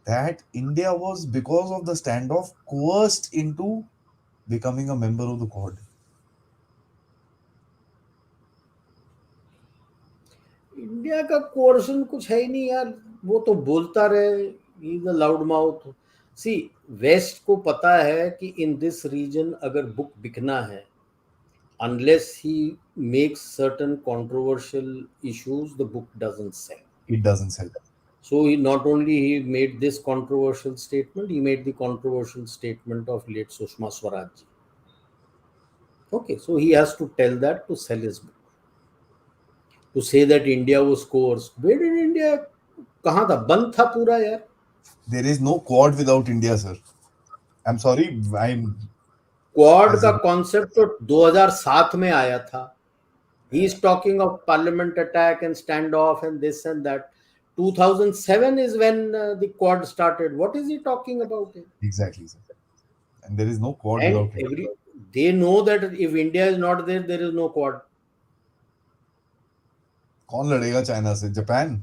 that India was, because of the standoff, coerced into becoming a member of the Quad. India का कोर्सन कुछ है ही नहीं यार. वो तो बोलता रहे, he is a loud mouth. See, west को पता है कि इन दिस रीजन अगर बुक बिकना है, unless he makes certain controversial issues, the book doesn't sell. It doesn't sell. So he not only he made this controversial statement, he made the controversial statement of late Sushma Swaraj. Okay, so he has to tell that to sell his book. To say that India was coerced. Where did India? कहाँ था? बंद था पूरा यार. There is no Quad without India, sir. I'm sorry, quad का concept तो 2007 में आया था. He is talking of parliament attack and standoff and this and that. 2007 is when the Quad started. What is he talking about here? Exactly, sir. And there is no quad And without India. they know that if India is not there, there is no Quad. कौन लड़ेगा China से? Japan?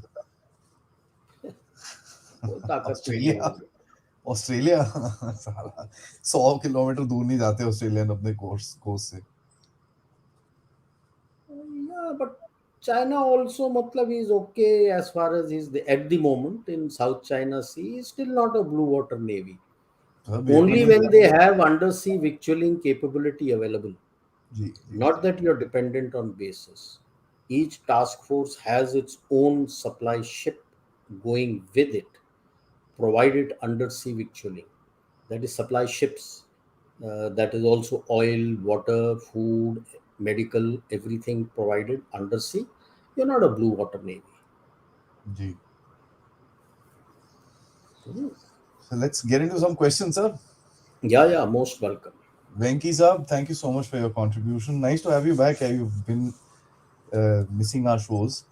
वो ताकत नहीं है Australia? उनमें. Australia? साला 100 kilometre दूर नहीं जाते ऑस्ट्रेलियन अपने कोर्स से. Yeah, but China also, matlab, is okay as far as at the moment in South China Sea. Is still not a blue water navy. Sir Only Vietnamese when they have undersea victualling capability available. जी जी Not जी that you're dependent on bases. Each task force has its own supply ship going with it, provided undersea victualling. That is supply ships. That is also oil, water, food, medical, everything provided undersea. You're not a blue water navy. जी. Hmm. So let's get into some questions, sir. Yeah, most welcome. Venki Saab, thank you so much for your contribution. Nice to have you back. You've been missing our shows.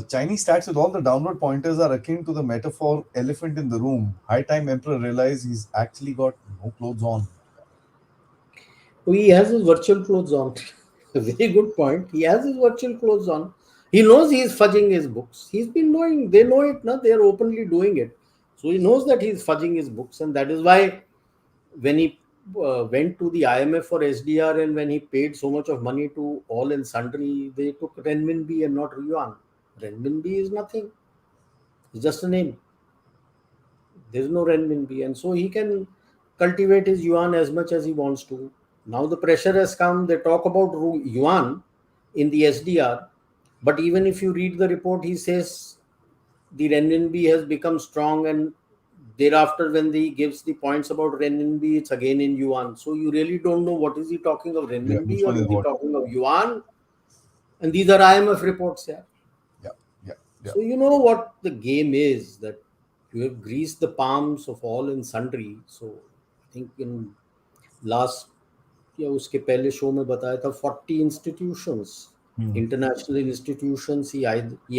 Chinese stats with all the downward pointers are akin to the metaphor elephant in the room. High time emperor realized he's actually got no clothes on. He has his virtual clothes on. Very good point. He has his virtual clothes on. He knows he is fudging his books. He's been knowing, they know it, no? They are openly doing it. So he knows that he's fudging his books, and that is why when he went to the IMF for SDR and when he paid so much of money to all and sundry, they took renminbi and not yuan. Renminbi is nothing. It's just a name. There's no renminbi, and so he can cultivate his yuan as much as he wants to. Now the pressure has come. They talk about yuan in the SDR, but even if you read the report, he says the renminbi has become strong, and thereafter when he gives the points about renminbi, it's again in yuan. So you really don't know what is he talking of, Yeah, which renminbi one or is is he what? talking of yuan? And these are IMF reports, yeah. Yeah, yeah, yeah. So you know what the game is, that you have greased the palms of all and sundry. So I think in last या उसके पहले show में बताया था 40 institutions, Hmm. international institutions. He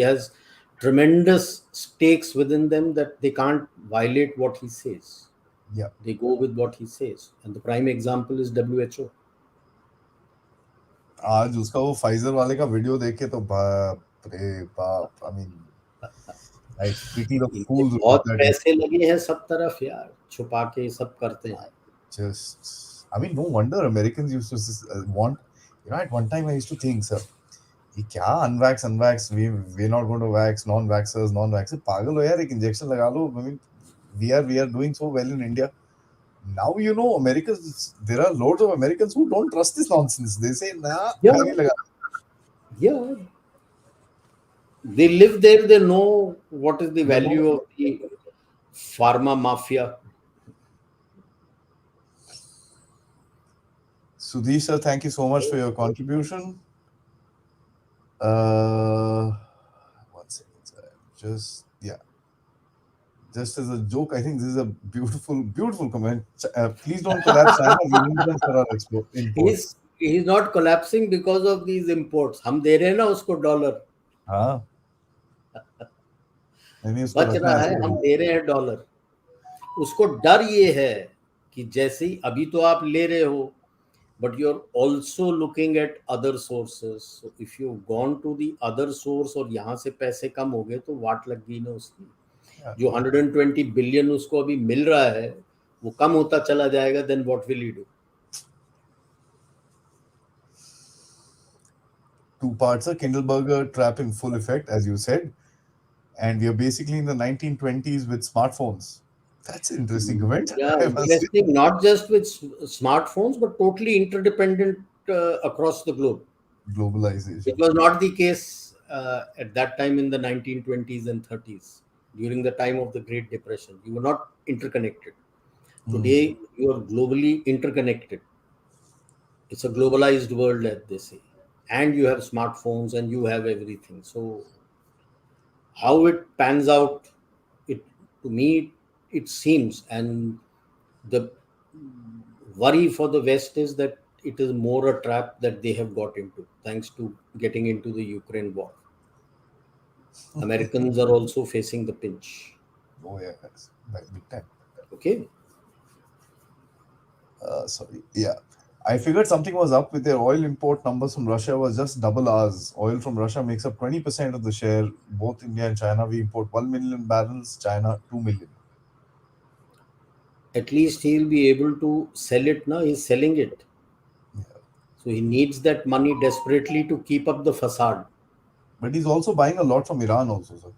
has tremendous stakes within them that they can't violate what he says. Yeah. They go with what he says, and the prime example is WHO. आज उसका वो Pfizer वाले का video देख के तो बाप रे बाप. I mean, I pity the इनके fools who put बहुत that. पैसे लगे हैं सब तरफ यार, छुपा के सब करते हैं. Just, I mean, no wonder Americans used to want. At one time I used to think, sir, ये क्या unvax, we're not going to vax, non-vaxxers. पागल हो यार, एक injection लगा लो. I mean, we are doing so well in India. Now Americans. There are loads of Americans who don't trust this nonsense. They say, nah, Yeah, मैं नहीं लगा. yeah. They live there. They know what is the They know. value of the pharma mafia. Sudhi sir, thank you so much for your contribution. One second, sir. Just as a joke, I think this is a beautiful, beautiful comment. Please don't collapse China. We need them for our imports. He's not collapsing because of these imports. हम दे रहे हैं ना उसको dollar. हाँ, नहीं उसको बच रखना रहा ऐसे है, हम करो. दे रहे हैं डॉलर. उसको डर ये है कि जैसे ही अभी तो आप ले रहे हो, but you're also looking at other sources. So if you've gone to the other source और यहाँ से पैसे कम हो गए तो वाट लग गई ना उसकी. Yeah. जो 120 बिलियन उसको अभी मिल रहा है वो कम होता चला जाएगा, then what will he do? Two parts, a Kindleberger trap in full effect, as you said, and we are basically in the 1920s with smartphones. That's an interesting comment. Yeah, I must say. interesting. Not just with smartphones, but totally interdependent across the globe. Globalization. It was not the case at that time in the 1920s and 30s, during the time of the Great Depression. You were not interconnected. Today, you are globally interconnected. It's a globalized world, as they say. And you have smartphones and you have everything. So, how it pans out, it to me, it seems, and the worry for the West is that it is more a trap that they have got into, thanks to getting into the Ukraine war. Americans are also facing the pinch. Oh yeah, guys, big time. Okay. Sorry. Yeah. I figured something was up with their oil import numbers from Russia was just double ours. Oil from Russia makes up 20% of the share. Both India and China, we import 1 million barrels, China 2 million. At least he'll be able to sell it now. He's selling it. So he needs that money desperately to keep up the facade. But he's also buying a lot from Iran also, sir.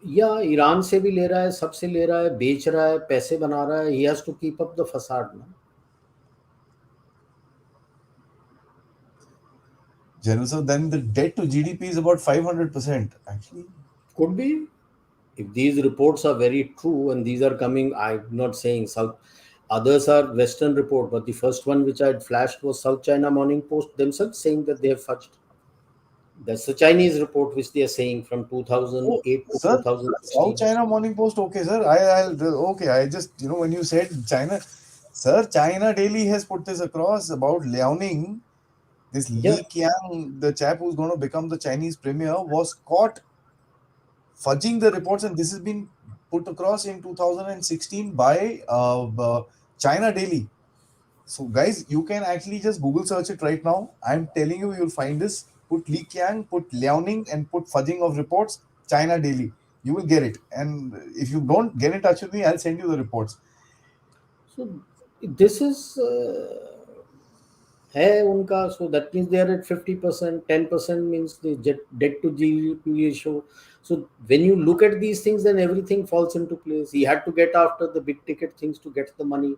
या Iran से भी ले रहा है, सबसे ले रहा है, बेच रहा है, पैसे बना रहा है. He has to keep up the facade now. General, sir, then the debt to GDP is about 500%. Actually, Could be. If these reports are very true and these are coming, I'm not saying South, others are Western report, but the first one which I had flashed was South China Morning Post themselves saying that they have fudged. That's the Chinese report which they are saying from oh, 2008 to sir, South 2016. China Morning Post. Okay, sir. Okay. I just when you said China, sir, China Daily has put this across about Liaoning. This Yeah. Li Qiang, the chap who's going to become the Chinese premier, was caught fudging the reports, and this has been put across in 2016 by China Daily. So, guys, you can actually just Google search it right now. I'm telling you, you'll find this. Put Li Qiang, put Liaoning, and put fudging of reports, China Daily. You will get it. And if you don't, get in touch with me. I'll send you the reports. So this is है उनका. So that means they are at 50%. 10% means the debt to GDP ratio. So when you look at these things, then everything falls into place. He had to get after the big ticket things to get the money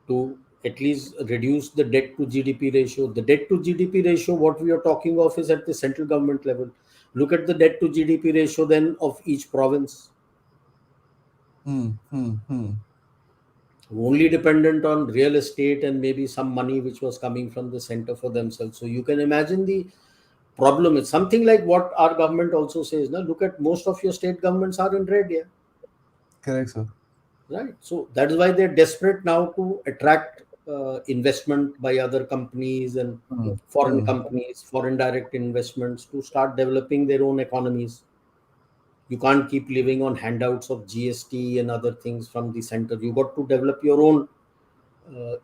to at least reduce the debt to GDP ratio. The debt to GDP ratio, what we are talking of, is at the central government level. Look at the debt to GDP ratio then of each province. Only dependent on real estate and maybe some money which was coming from the center for themselves. So you can imagine the problem. It's something like what our government also says. Now look at most of your state governments are in red here, Correct, sir. right? So that is why they're desperate now to attract investment by other companies and foreign companies, foreign direct investments to start developing their own economies. You can't keep living on handouts of GST and other things from the center. You got to develop your own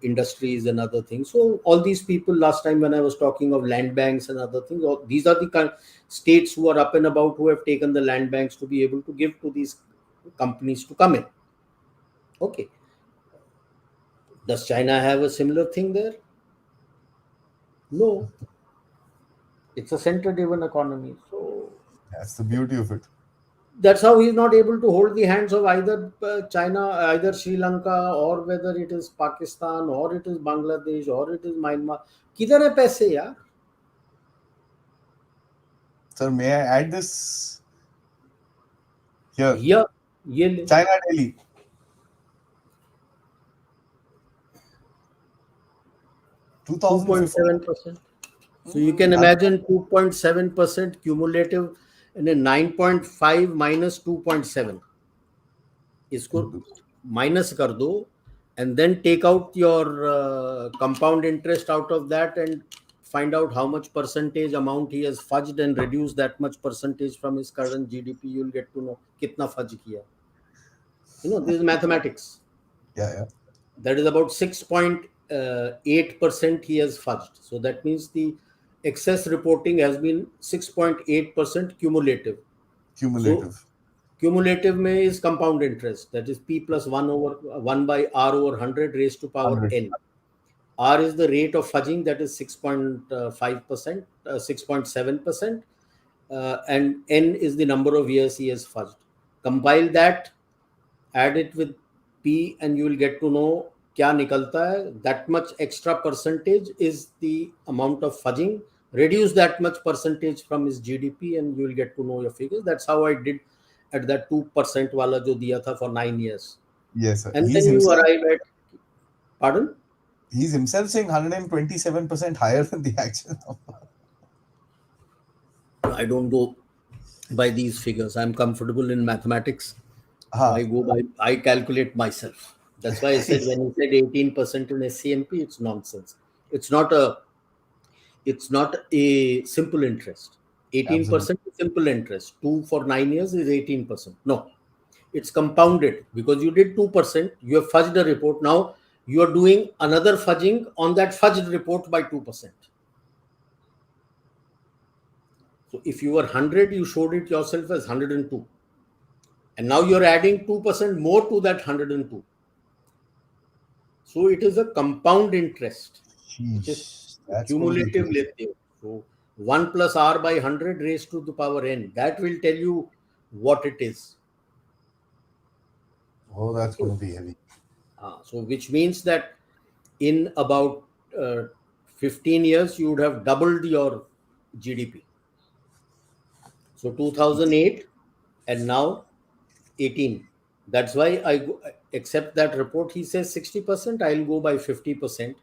industries and other things. So all these people, last time when I was talking of land banks and other things, these are the kind states who are up and about, who have taken the land banks to be able to give to these companies to come in. Okay. Does China have a similar thing there? No. It's a center-driven economy. So That's the beauty of it. that's how he's not able to hold the hands of either China, either Sri Lanka, or whether it is Pakistan, or it is Bangladesh, or it is Myanmar. किधर है पैसे यार? Sir, may I add this here? Yeah, ये ले. China Daily. 2015. 2.7%. So you can imagine 2.7% cumulative and a 9.5 minus 2.7. इसको minus कर दो and then take out your compound interest out of that and find out how much percentage amount he has fudged and reduce that much percentage from his current GDP. You'll get to know कितना fudge किया. This is mathematics. Yeah. That is about 6.8% he has fudged. So that means the excess reporting has been 6.8% cumulative. Cumulative. So cumulative mein is compound interest. That is P plus 1 by R over 100 raised to power 100. N. R is the rate of fudging, that is 6.5%, 6.7%. And N is the number of years he has fudged. Compile that, add it with P, and you will get to know क्या निकलता है. That much extra percentage is the amount of fudging. Reduce that much percentage from his GDP and you will get to know your figures. That's how I did at that 2% वाला जो दिया था for 9 years. Yes, sir. And then you arrive at, pardon? He's himself saying 127% higher than the actual number. I don't go by these figures. I'm comfortable in mathematics. So I calculate myself. That's why I said when you said 18% in SCMP, it's nonsense. It's not a simple interest. Absolutely. 18% is simple interest. 2 for 9 years is 18%. No, it's compounded because you did 2%. You have fudged a report. Now you are doing another fudging on that fudged report by 2%. So if you were 100, you showed it yourself as 102. And now you're adding 2% more to that 102. So it is a compound interest, which is Sheesh, that's going to be cumulative crazy. lithium. So 1 plus r by 100 raised to the power n. That will tell you what it is. Oh, that's Okay. going to be heavy. So which means that in about uh, 15 years, you would have doubled your GDP. So 2008 and now 18. That's why accept that report. He says 60%. I'll go by 50%.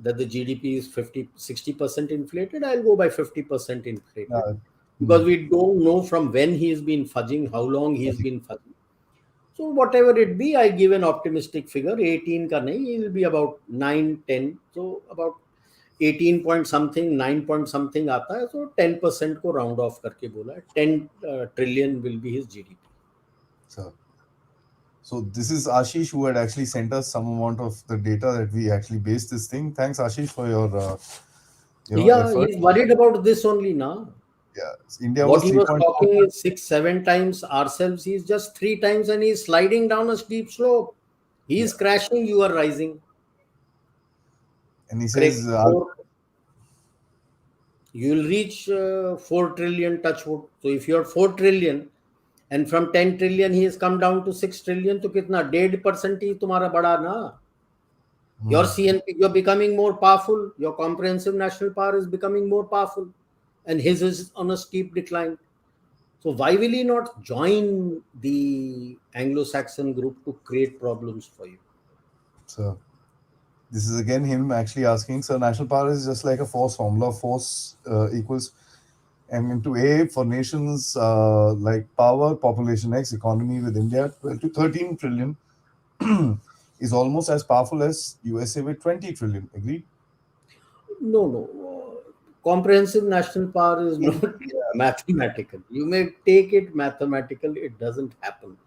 That the GDP is 60% inflated. I'll go by 50% inflated Uh, because hmm, we don't know from when he's been fudging, how long he's fudging. been fudging. So whatever it be, I give an optimistic figure. 18 ka nahi, it will be about 9, 10. So about 18 point something, 9 point something आता है. So 10% को round off करके बोला. 10 trillion will be his GDP. So, so this is Ashish who had actually sent us some amount of the data that we actually based this thing. Thanks, Ashish, for your Yeah, effort. he's worried about this only now. Yeah, India What was he was 3.4. talking is 6, 7 times ourselves. He's just 3 times and he's sliding down a steep slope. He Yeah, is crashing, you are rising. and he Correct. says, You will reach 4 trillion touch wood. So if you're 4 trillion and from 10 trillion he has come down to 6 trillion, तो कितना 1.5% ही तुम्हारा बड़ा ना. Your hmm, CNP, you're becoming more powerful. Your comprehensive national power is becoming more powerful. And his is on a steep decline. So why will he not join the Anglo-Saxon group to create problems for you? so this is again him actually asking. So national power is just like a force formula. Force equals M into A for nations like power, population X, economy with India 12 to 13 trillion is almost as powerful as USA with 20 trillion. Agreed? No, no. Comprehensive national power is not mathematical. You may take it mathematical, it doesn't happen.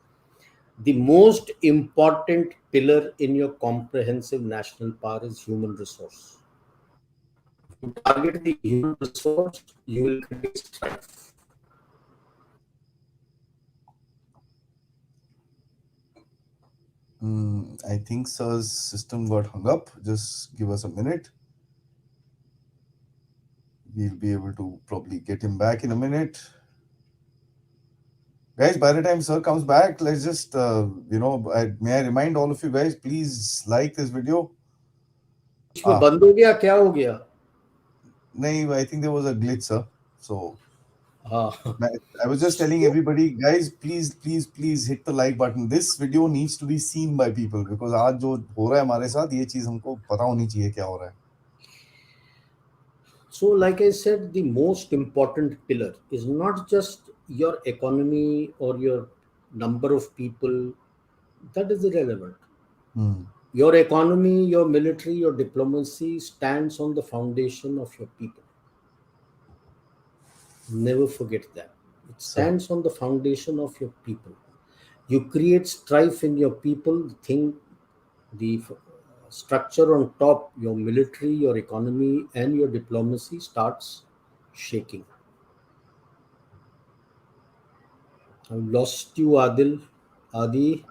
The most important pillar in your comprehensive national power is human resource. If you target the human resource, you will create strife. I think Sir's system got hung up. Just give us a minute. We'll be able to probably get him back in a minute. Guys, by the time Sir comes back, let's just, may I remind all of you guys, please like this video. बीच में Ah, बंद हो गया क्या हो गया nahin, I think there was a glitch, Sir. So, हाँ I was just telling everybody, guys, please, please, please hit the like button. This video needs to be seen by people because आज जो हो रहा है हमारे साथ ये चीज हमको पता होनी चाहिए क्या हो रहा है. So, like I said, the most important pillar is not just your economy or your number of people. That is irrelevant. Hmm. Your economy, your military, your diplomacy stands on the foundation of your people. Never forget that. It So, stands on the foundation of your people. You create strife in your people, the structure on top, your military, your economy, and your diplomacy starts shaking. I've lost you, Adil. Adi.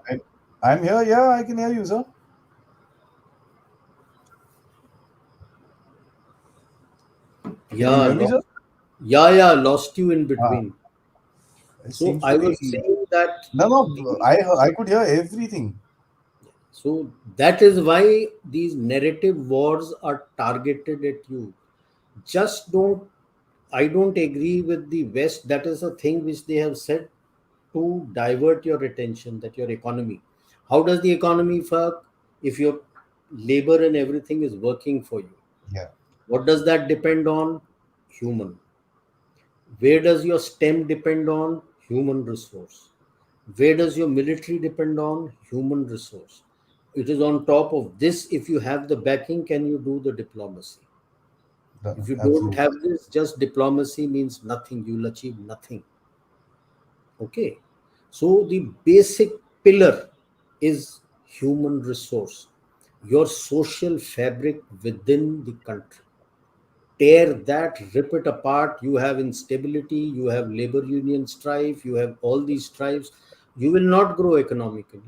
I'm here. Yeah, I can hear you, sir. Can you Yeah, hear me, sir? yeah, lost you in Ah, between. it So seems to I be. was saying that No, no, the, I could hear everything. so that is why these narrative wars are targeted at you. Just don't. I don't agree with the West. That is a thing which they have said to divert your attention. That your economy. How does the economy work if your labor and everything is working for you? Yeah. What does that depend on? Human. Where does your STEM depend on? Human resource. Where does your military depend on? Human resource. It is on top of this. If you have the backing, can you do the diplomacy? If you don't Absolutely. have this, just diplomacy means nothing. You'll achieve nothing. Okay. So the basic pillar is human resource, your social fabric within the country. Tear that, rip it apart. You have instability, you have labor union strife, you have all these strifes. You will not grow economically.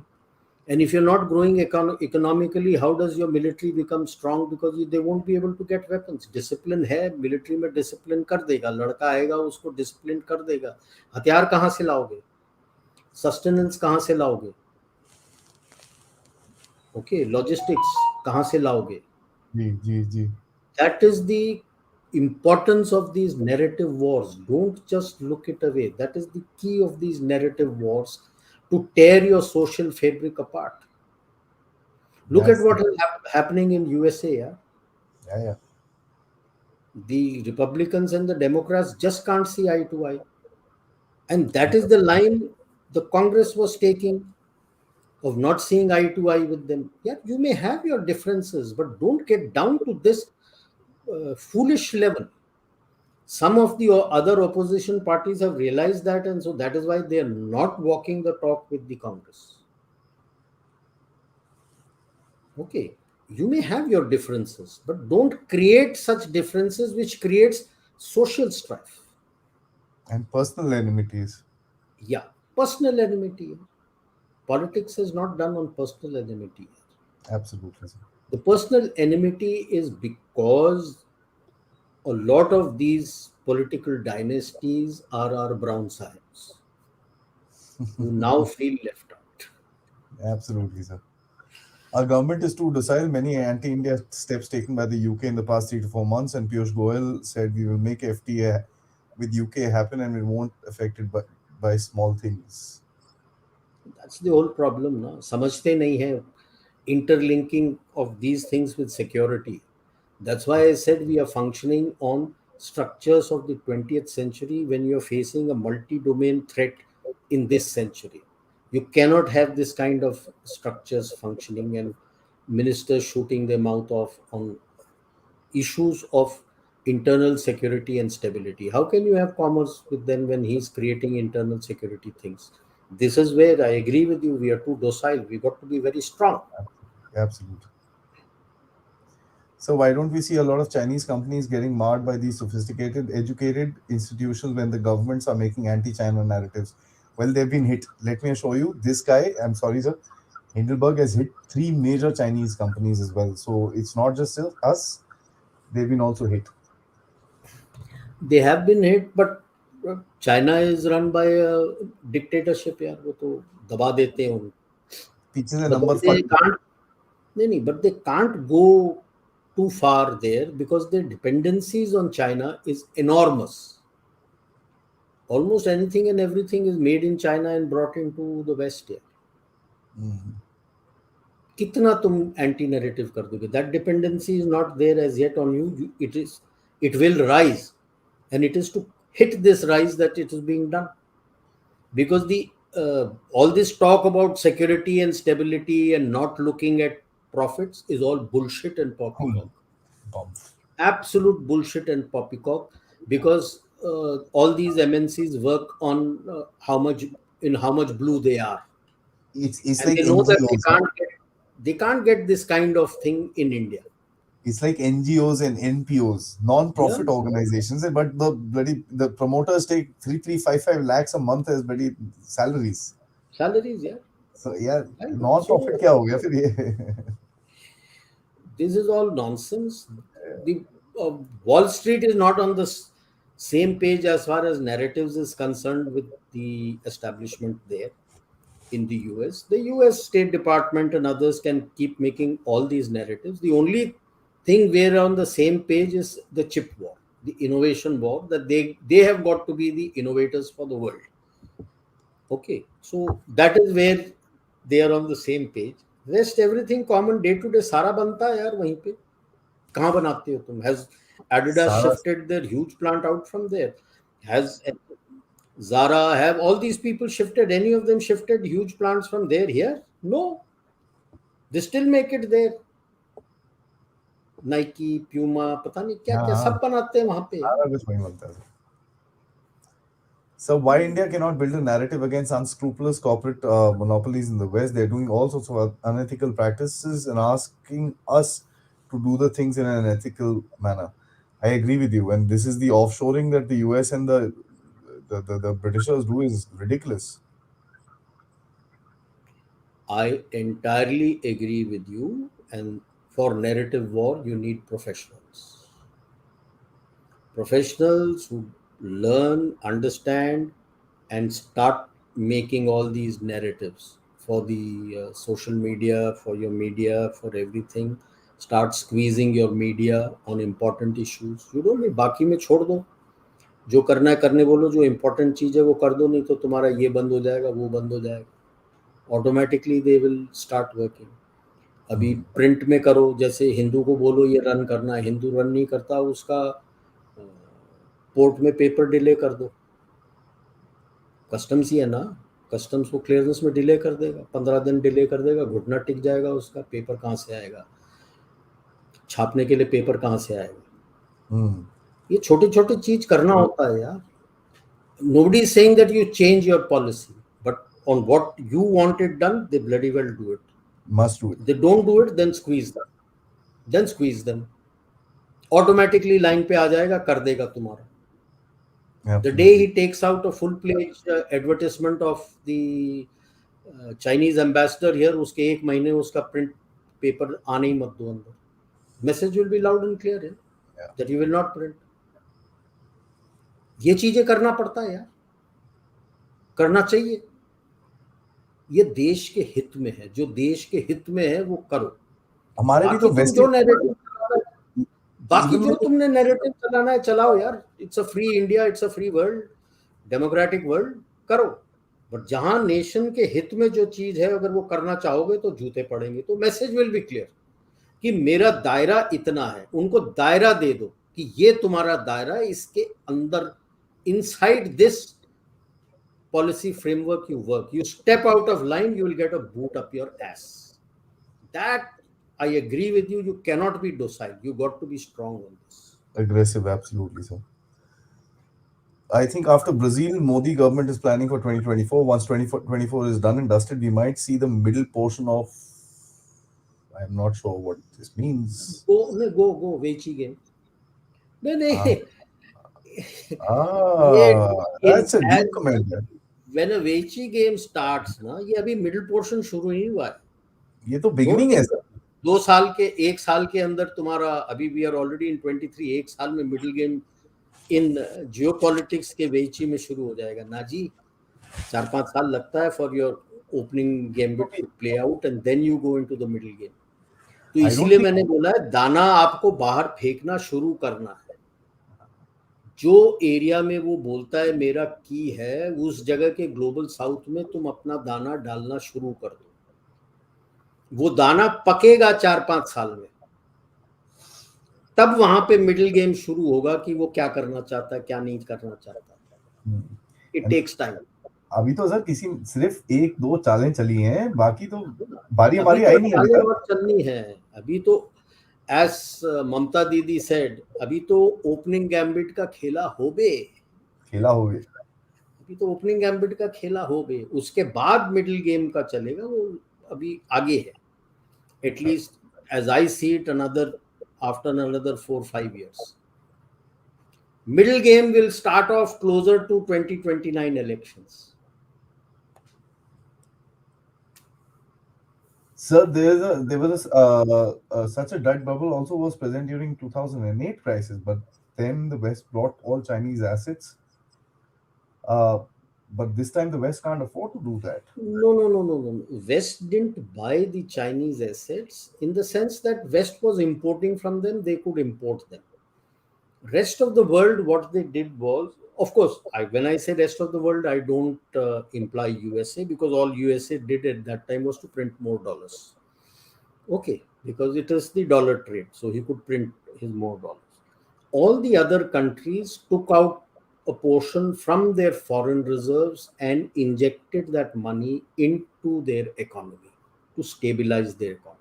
And if you're not growing economically, how does your military become strong? Because they won't be able to get weapons. Discipline है military में, discipline कर देगा, लड़का आएगा उसको discipline कर देगा. हथियार कहाँ से लाओगे? सस्टेनेंस कहाँ से लाओगे? ओके, लॉजिस्टिक्स कहाँ से लाओगे? जी जी जी. That is the importance of these narrative wars. Don't just look it away. That is the key of these narrative wars, to tear your social fabric apart. Look at That's what the, is happening in USA. Yeah? yeah, yeah. The Republicans and the Democrats just can't see eye to eye. And that is the line the Congress was taking, of not seeing eye to eye with them. Yeah, you may have your differences, but don't get down to this foolish level. Some of the other opposition parties have realized that, and so that is why they are not walking the talk with the Congress. Okay, you may have your differences, but don't create such differences which creates social strife. And personal enmities. Yeah, personal enmity. Politics is not done on personal enmity. Absolutely, sir. The personal enmity is because a lot of these political dynasties are our brown sahibs who now feel left out. Absolutely, sir. Our government is too docile. Many anti-India steps taken by the UK in the past 3 to 4 months, and Piyush Goyal said we will make FTA with UK happen, and we won't affect it by small things. That's the whole problem. ना समझते नहीं है interlinking of these things with security. That's why I said we are functioning on structures of the 20th century when you're facing a multi-domain threat in this century. You cannot have this kind of structures functioning and ministers shooting their mouth off on issues of internal security and stability. How can you have commerce with them when he's creating internal security things? This is where I agree with you. We are too docile. We got to be very strong. Absolutely. So why don't we see a lot of Chinese companies getting marred by these sophisticated, educated institutions when the governments are making anti-China narratives? Well, they've been hit. Let me show you. This guy, I'm sorry, sir, Hindelberg has hit three major Chinese companies as well. So it's not just us; they've been also hit. They have been hit, but China is run by a dictatorship. यार वो तो दबा देते हैं उनको. पीछे से But then number they फट can't. नहीं, but they can't go too far there because their dependencies on China is enormous. Almost anything and everything is made in China and brought into the West. Yeah. कितना तुम anti narrative कर दोगे? That dependency is not there as yet on you. It will rise, and it is to hit this rise that it is being done, because the all this talk about security and stability and not looking at profits is all bullshit and poppycock. bump. Absolute bullshit and poppycock, because all these MNCs work on how much blue they are, It's and like they know that NGOs. they can't get this kind of thing in India. It's like NGOs and NPOs, Yeah, non-profit organizations, but the promoters take 3,355 lakhs a month as bloody salaries. salaries. Yeah, So yeah, right. non-profit So क्या हो गया फिर ये? this is all nonsense. The Wall Street is not on the same page as far as narratives is concerned with the establishment there in the US. The US State Department and others can keep making all these narratives. The only thing we're on the same page is the chip war, the innovation war, that they have got to be the innovators for the world. Okay, so that is where they are on the same page. Rest everything common day to day सारा बनता है यार वहीं पे. कहाँ बनाते हो तुम? Has Adidas सारा shifted their huge plant out from there? Has Zara, have all these people shifted? Any of them shifted huge plants from there here? No, they still make it there. Nike, Puma, पता नहीं क्या हाँ क्या हाँ, सब बनाते हैं वहां पे यार। सारा कुछ वही बनता है। So why India cannot build a narrative against unscrupulous corporate monopolies in the West? They're doing all sorts of unethical practices and asking us to do the things in an ethical manner. I agree with you. And this is the offshoring that the US and the Britishers do is ridiculous. I entirely agree with you. And for narrative war, you need professionals. Professionals who learn, understand, and start making all these narratives for the social media, for your media, for everything. Start squeezing your media on important issues. You don't need, बाकी में छोड़ दो, जो करना है करने बोलो, जो इम्पोर्टेंट चीज़ है वो कर दो, नहीं तो तुम्हारा ये बंद हो जाएगा, वो बंद हो जाएगा, automatically they will start working. अभी Hmm. प्रिंट में करो, जैसे हिंदू को बोलो ये रन करना है, हिंदू रन नहीं करता, उसका पोर्ट में पेपर डिले कर दो। कस्टम्स ही है ना, कस्टम्स को क्लियरेंस में डिले कर देगा, 15 दिन डिले कर देगा, घुटना टिक जाएगा उसका, पेपर कहाँ से आएगा, छापने के लिए पेपर कहाँ से आएगा। Hmm. ये छोटे छोटे चीज करना होता है यार। Nobody is saying that you change your policy, but on what you want it done, they bloody well do it. Must do it. They don't do it, then squeeze them. Then squeeze them. Automatically line पे आ जाएगा, कर देगा तुम्हारा। The day Absolutely. he takes out a full-page advertisement of the Chinese ambassador here, उसके एक महीने उसका print paper आने ही मत दो अंदर। Message will be loud and clear है Yeah. that you will not print. ये चीजें करना पड़ता है यार, करना चाहिए। ये देश के हित में है, जो देश के हित में है वो करो। हमारे भी तो बाकी तुम वेस्टेज जो नैरेटिव, बाकी इवन जो तुमने नैरेटिव चलाना है चलाओ यार। It's a free India, it's a free world, democratic world, करो। बट जहां नेशन के हित में जो चीज है अगर वो करना चाहोगे तो जूते पड़ेंगे। तो मैसेज विल बी क्लियर कि मेरा दायरा इतना है, उनको दायरा दे दो कि ये तुम्हारा दायरा है, इसके अंदर inside this policy framework you work. You step out of line, you will get a boot up your ass. That I agree with you. You cannot be docile. You got to be strong on this. aggressive, absolutely, sir. I think after Brazil, Modi government is planning for 2024. Once 2024 is done and dusted, we might see the middle portion of. I'm not sure what this means. Go Vechi game. नहीं Ah, नहीं, ये in that's a as deep comment. Yeah. when a Vechi game starts ना, ये अभी middle portion शुरू नहीं हुआ है। ये तो Don't बिगिनिंग है think सर। 2 साल के, 1 साल के अंदर तुम्हारा, अभी वी आर ऑलरेडी इन 23, 1 साल में मिडिल गेम इन जियोपॉलिटिक्स के वेची में शुरू हो जाएगा ना जी। 4-5 साल लगता है for your opening gambit to play out and then you go into the middle game. तो आई डोंट इसीलिए थिंक मैंने बोला है दाना आपको बाहर फेंकना शुरू करना है। जो एरिया में वो बोलता है मेरा की है, उस जगह के ग्लोबल साउथ में तुम अपना दाना डालना शुरू कर दो। वो दाना पकेगा 4-5 साल में, तब वहां पे मिडिल गेम शुरू होगा कि वो क्या करना चाहता है, क्या नहीं करना चाहता। It And takes time. अभी तो सर किसी सिर्फ एक दो चालें चली हैं, बाकी तो बारी अभी हमारी तो आई नहीं अभी चालें तक। और चलनी है। अभी तो एज ममता दीदी सेड, अभी तो ओपनिंग गैम्बिट का खेला हो बे। खेला हो गए। अभी तो ओपनिंग गैम्बिट का खेला हो बे, उसके बाद मिडिल गेम का चलेगा, वो अभी आगे है। At least as I see it, another after another 4-5 years middle game will start off closer to 2029 elections. Sir, there was such a debt bubble also was present during 2008 crisis, but then the West brought all Chinese assets. Uh, but this time the West can't afford to do that. No. West didn't buy the Chinese assets in the sense that West was importing from them, they could import them. Rest of the world, what they did was, of course, when I say rest of the world, I don't imply USA, because all USA did at that time was to print more dollars. Okay, because it is the dollar trade, so he could print his more dollars. All the other countries took out a portion from their foreign reserves and injected that money into their economy to stabilize their economy.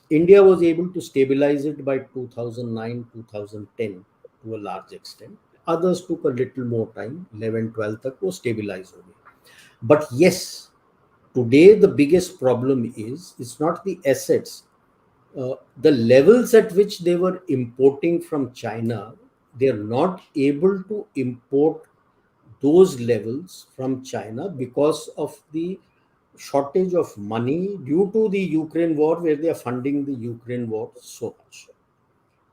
India was able to stabilize it by 2009, 2010 to a large extent. Others took a little more time, 11, 12 तक वो stabilize हो गए. But yes, today the biggest problem is it's not the assets. The levels at which they were importing from China, they are not able to import those levels from China because of the shortage of money due to the Ukraine war, where they are funding the Ukraine war so much.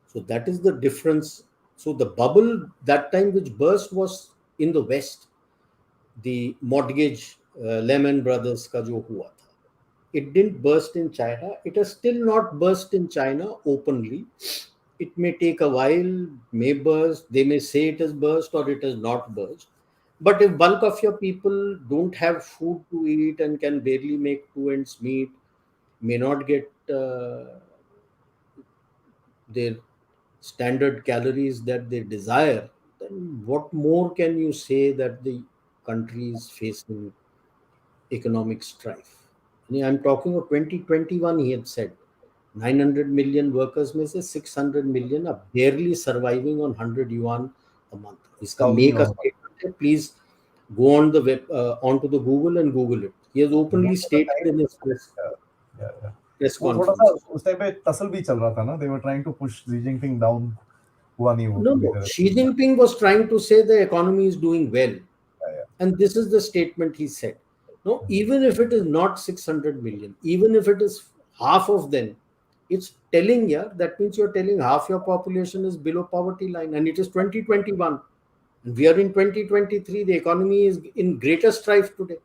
So that is the difference. So the bubble that time which burst was in the West, the mortgage Lehman Brothers ka jo hua tha. It didn't burst in China. It has still not burst in China openly. It may take a while, may burst. They may say it has burst or it has not burst. But if bulk of your people don't have food to eat and can barely make two ends meet, may not get their standard calories that they desire, then what more can you say that the country is facing economic strife? I'm talking of 2021, he had said 900 million workers में से 600 million are barely surviving on 100 yuan a month. इसका thousand make a yuan. statement है. Please go on the web, onto the Google and Google it. He has openly Most of the stated time, in his yeah, yeah, yeah. press वो थोड़ा सा conferences. उस time पे tussle भी चल रहा था ना, they were trying to push Xi Jinping down. हुआ नहीं वो No, पूरी no. तरह Xi से. Jinping was trying to say the economy is doing well. Yeah, And this is the statement he said. No, yeah. even if it is not 600 million, even if it is half of them, it's telling you that means you're telling half your population is below poverty line, and it is 2021. And we are in 2023. The economy is in greater strife today.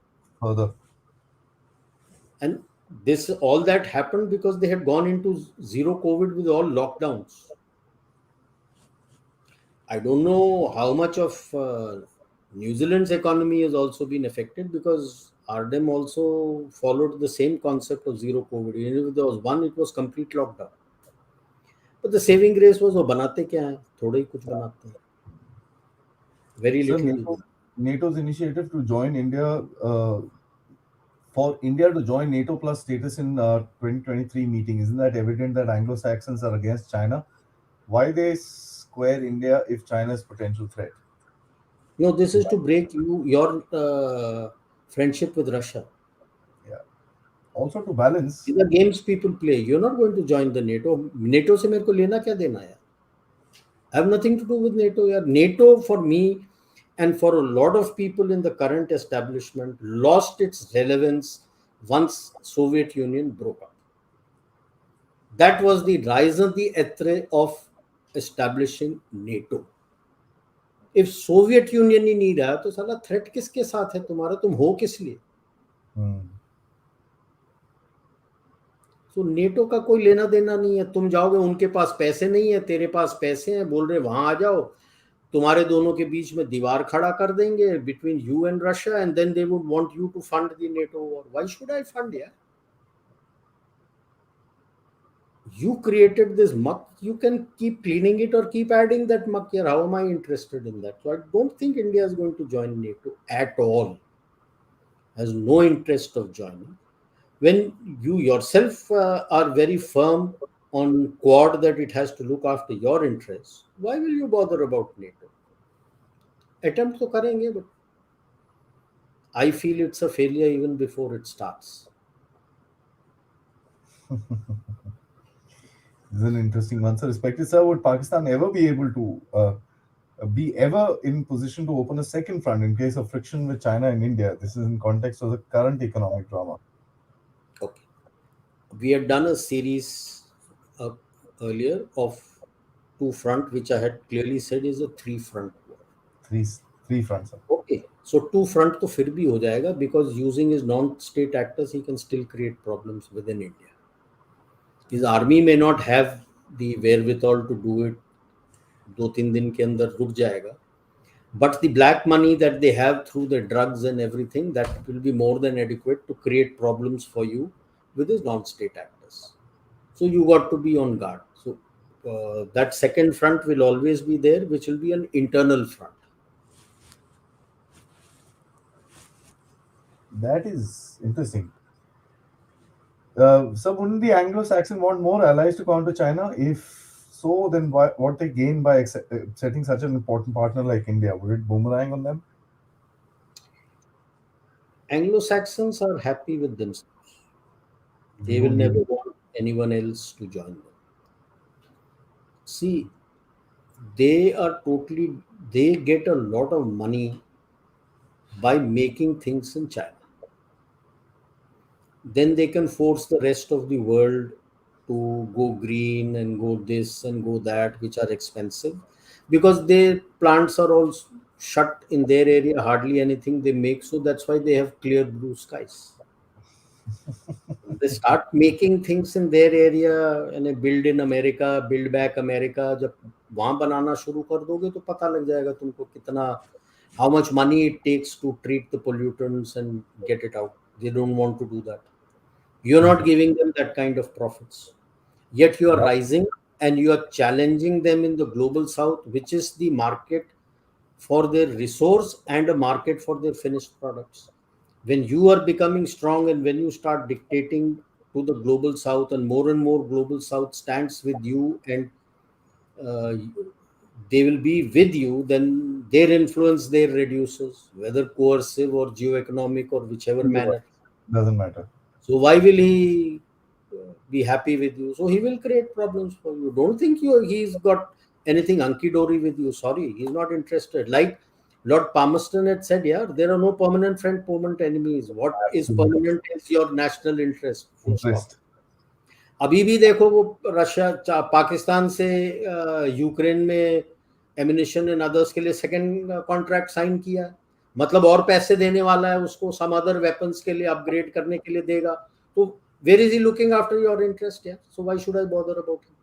Further. And this all that happened because they had gone into zero COVID with all lockdowns. I don't know how much of New Zealand's economy has also been affected because RDEM also followed the same concept of zero COVID. Even if there was one, it was complete lockdown. But the saving grace was वो बनाते क्या हैं? थोड़ा ही कुछ बनाते हैं. Very So little. NATO's initiative to join India, for India to join NATO plus status in 2023 meeting, isn't that evident that Anglo-Saxons are against China? Why they square India if China's potential threat? No, this is to break your friendship with Russia. Yeah. Also to balance. These are games people play. You're not going to join the NATO. NATO से मेरे को लेना क्या देना है? I have nothing to do with NATO. Yeah. NATO for me and for a lot of people in the current establishment lost its relevance once Soviet Union broke up. That was the raison d'etre of establishing NATO. If Soviet Union ही नहीं रहा तो साला threat किसके साथ है तुम्हारा? तुम हो किस लिए? तो नेटो का कोई लेना देना नहीं है. तुम जाओगे, उनके पास पैसे नहीं है, तेरे पास पैसे हैं, बोल रहे वहां आ जाओ, तुम्हारे दोनों के बीच में दीवार खड़ा कर देंगे between you and Russia, and then they would want you to fund the NATO war. Why should I fund? यार, you created this muck, you can keep cleaning it or keep adding that muck here. How am I interested in that? So I don't think India is going to join NATO at all. Has no interest of joining. When you yourself are very firm on Quad that it has to look after your interests, why will you bother about NATO? Attempt to karenge, but I feel it's a failure even before it starts. This is an interesting one. So, respected sir, would Pakistan ever be able to be ever in position to open a second front in case of friction with China and India? This is in context of the current economic drama. Okay. We had done a series earlier of two front, which I had clearly said is a three front war. Three fronts. Sir. Okay. So two front to फिर भी हो जाएगा because using his non-state actors, he can still create problems within India. His army may not have the wherewithal to do it. 2-3 दिन के अंदर रुक जाएगा. But the black money that they have through the drugs and everything, that will be more than adequate to create problems for you with his non-state actors. So you got to be on guard. So that second front will always be there, which will be an internal front. That is interesting. So wouldn't the Anglo-Saxon want more allies to counter China? If so, then what they gain by setting such an important partner like India? Would it boomerang on them? Anglo-Saxons are happy with themselves. We They will don't need. never want anyone else to join them. See, they get a lot of money by making things in China. Then they can force the rest of the world to go green and go this and go that, which are expensive, because their plants are all shut in their area, hardly anything they make. So that's why they have clear blue skies. They start making things in their area and build in America, build back America. जब वहां बनाना शुरू कर दोगे तो पता लग जाएगा तुमको कितना, how much money it takes to treat the pollutants and get it out. They don't want to do that. You're not giving them that kind of profits, yet you are That rising and you are challenging them in the global south, which is the market for their resource and a market for their finished products. When you are becoming strong and when you start dictating to the global south, and more global south stands with you, and uh, they will be with you, then their influence there reduces, whether coercive or geoeconomic or whichever manner. doesn't matter. So why will he be happy with you? So he will create problems for you. Don't think he's got anything hunky dory with you. Sorry, he's not interested. Like Lord Palmerston had said, yeah, there are no permanent friend, permanent enemies. What is Absolutely. permanent is your national interest. Full stop. Interest. अभी भी देखो वो पाकिस्तान से Ukraine में ammunition and others के लिए second contract sign किया है। मतलब और पैसे देने वाला है उसको, सम अदर वेपन्स के लिए अपग्रेड करने के लिए देगा। तो where is he looking after your interest यार? So why should I bother about him?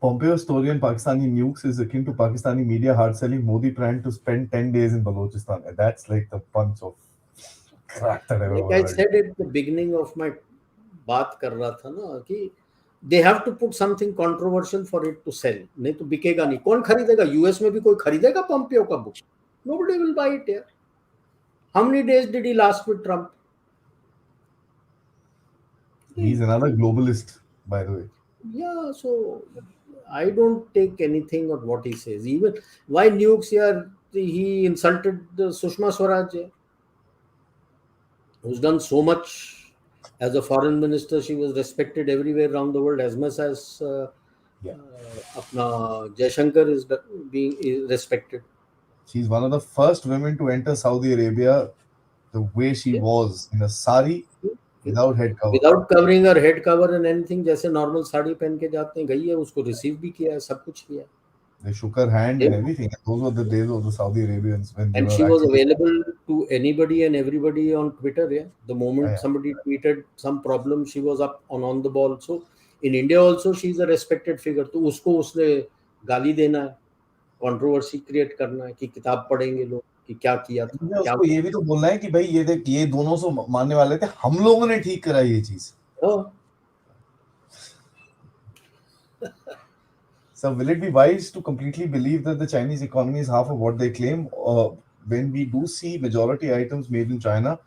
Pompeo's story on Pakistani nukes is akin to Pakistani media hard selling Modi plan to spend 10 days in Balochistan. And that's like the punch of crap that I've like ever I heard. Said at the beginning of my बात कर रहा था ना कि they have to put something controversial for it to sell, नहीं तो बिकेगा नहीं। कौन खरीदेगा? यूएस में भी कोई खरीदेगा पोम्पियो का book? Nobody will buy it यार। How many days did he last with Trump? He's another globalist, by the way. Yeah, so I don't take anything of what he says. Even why nukes here? He insulted the Sushma Swaraj, who's done so much as a foreign minister. She was respected everywhere around the world as much as Yeah. apna Jaishankar is respected. She's one of the first women to enter Saudi Arabia the way she Yeah. was in a sari without head cover. Without covering और head cover and anything, जैसे normal sari पहन के जाते हैं, गई है, उसको receive भी किया है, सब कुछ किया They shook her hand है। and everything. And those were the days of the Saudi Arabians when they And were she was actually. available to anybody and everybody on Twitter. Yeah, the Yeah, moment yeah. somebody tweeted some problem, she was up on the ball. So in India also, she's a respected figure. तो उसको उसने गाली देना है, controversy create करना है कि किताब पढ़ेंगे लोग कि क्या किया था, मुझे क्या उसको ये भी तो बोलना है कि भाई ये देख, ये दोनों सो मानने वाले थे, हम लोगों ने ठीक करा ये चीज. oh, So will it be wise to completely believe that the Chinese economy is half of what they claim? When we do see majority items made in China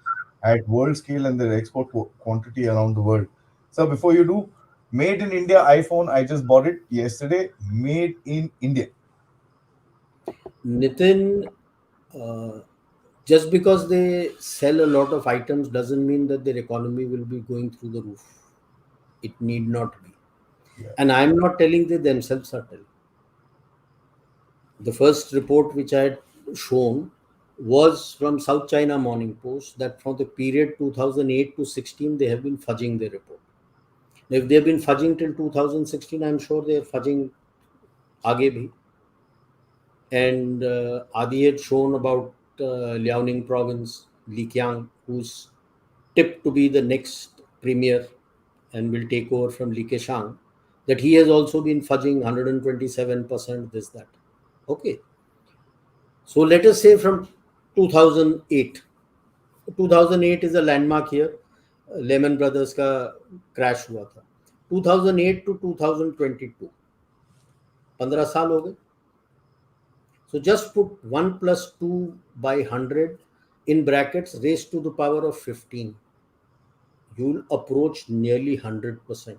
at world scale and their export quantity around the world. So before you do, made in India iPhone, I just bought it yesterday. Made in India. Nitin, uh, just because they sell a lot of items doesn't mean that their economy will be going through the roof. It need not be. Yeah. And I'm not telling they themselves are telling. The first report which I had shown was from South China Morning Post, that from the period 2008 to 16 they have been fudging their report. Now, if they have been fudging till 2016, I'm sure they are fudging aage bhi. And Aadi had shown about Liaoning province, Li Qiang, who's tipped to be the next premier and will take over from Li Keqiang, that he has also been fudging 127%, this, that. Okay. So let us say from 2008. 2008 is a landmark here. Lehman Brothers का crash हुआ था. 2008 to 2022. 15 साल हो गए. So just put 1 plus 2 by 100 in brackets raised to the power of 15. you'll approach nearly 100%.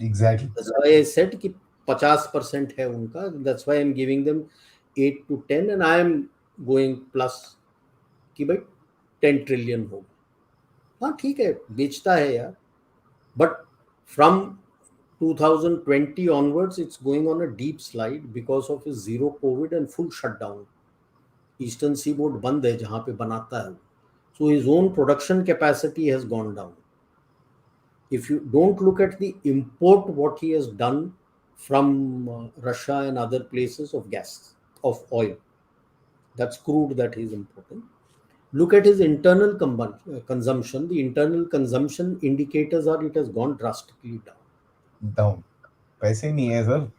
Exactly. That's why I said कि 50% है उनका. That's why I'm giving them 8 to 10 and I am going plus कि भाई 10 trillion होगा. हाँ ठीक है, बेचता है यार. But from 2020 onwards, it's going on a deep slide because of his zero COVID and full shutdown. Eastern Seaboard बंद है जहाँ पे बनाता है. So his own production capacity has gone down. If you don't look at the import, what he has done from Russia and other places of gas, of oil, that's crude that he's importing. Look at his internal consumption. The internal consumption indicators are it has gone drastically down. Down. पैसे नहीं है sir.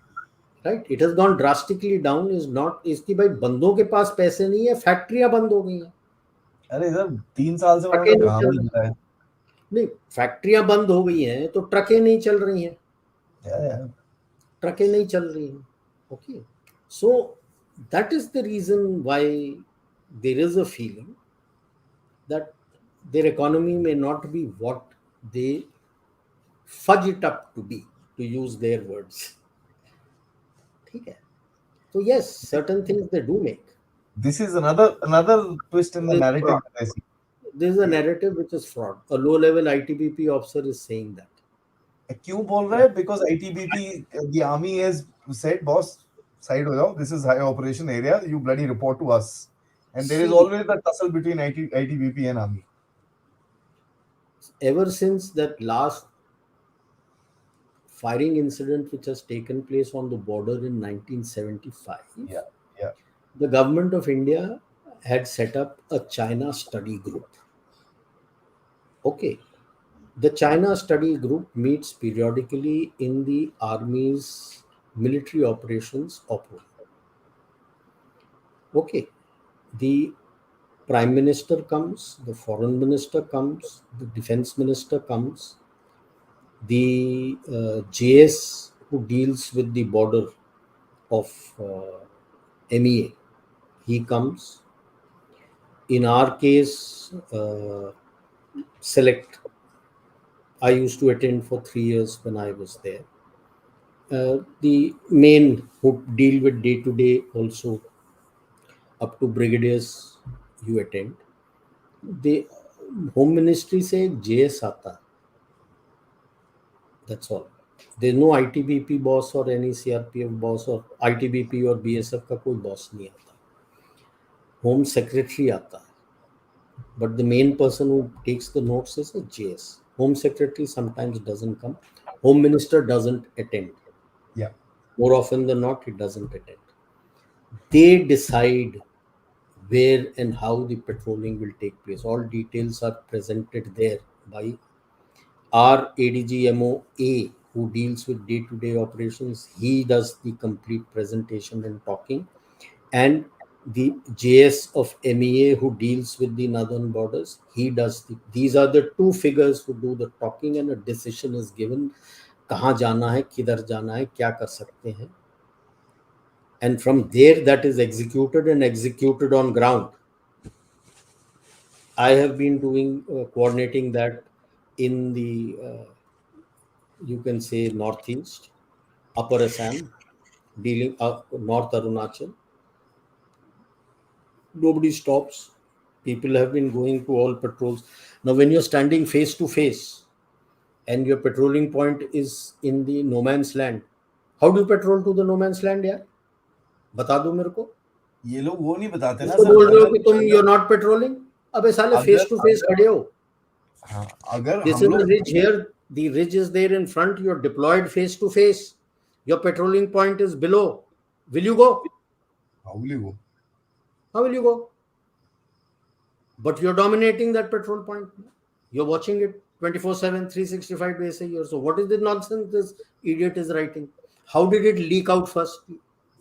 Right? It has gone drastically down. Is not इसकी भाई बंदों के पास पैसे नहीं है, फैक्ट्रियां बंद हो गई हैं. अरे सर 3 साल से वहां ट्रकें का नहीं काम चल नहीं रही. हो रहा है. नहीं, फैक्ट्रियां बंद हो गई हैं तो ट्रकें नहीं चल रही हैं. Yeah. ट्रकें नहीं चल रही हैं. Okay. So that is the reason why there is a feeling that their economy may not be what they fudge it up to be, to use their words. ठीक है. So yes, certain things they do make. This is another twist in the It's narrative fraud. that I see. This is a narrative which is fraud. A low-level ITBP officer is saying that. क्यों बोल रहा है? Because ITBP, the army has said, boss, side हो जाओ. This is high operation area. You bloody report to us. And there is See, always the tussle between ITBP and army. ever since that last firing incident which has taken place on the border in 1975, Yeah. the government of India had set up a China study group. Okay. The China study group meets periodically in the army's military operations operate. Okay. The prime minister comes, the foreign minister comes, the defense minister comes, the JS who deals with the border of MEA, he comes. In our case, select. I used to attend for 3 years when I was there. The main who deal with day to day also up to brigadiers you attend. The home ministry से JS आता. That's all. There's no ITBP boss or any CRPF boss or ITBP or BSF का कोई boss नहीं आता. Home secretary आता है. But the main person who takes the notes is a JS. Home secretary sometimes doesn't come. Home minister doesn't attend. Yeah. More often than not, he doesn't attend. They decide where and how the patrolling will take place. All details are presented there by our ADGMOA, who deals with day-to-day operations. He does the complete presentation and talking. And the JS of MEA, who deals with the northern borders, he does these are the two figures who do the talking, and a decision is given. कहाँ जाना है, किधर जाना है, क्या कर सकते हैं. And from there, that is executed and executed on ground. I have been doing coordinating that in the you can say northeast, upper Assam, dealing North Arunachal. Nobody stops. People have been going to all patrols. Now, when you're standing face to face and your patrolling point is in the no man's land, how do you patrol to the no man's land यार? बता दो मेरे को. ये लोग वो नहीं बताते ना इसको सर. बोल रहे हो कि तुम you're not patrolling. अबे साले face to face खड़े हो. हाँ, अगर This हम is लोग the ridge here. The ridge is there in front. You're deployed face to face. Your patrolling point is below. Will you go? how will you go? How will you go? But you're dominating that patrol point. You're watching it 24/7, 365 days a year. So what is the nonsense this idiot is writing? How did it leak out first?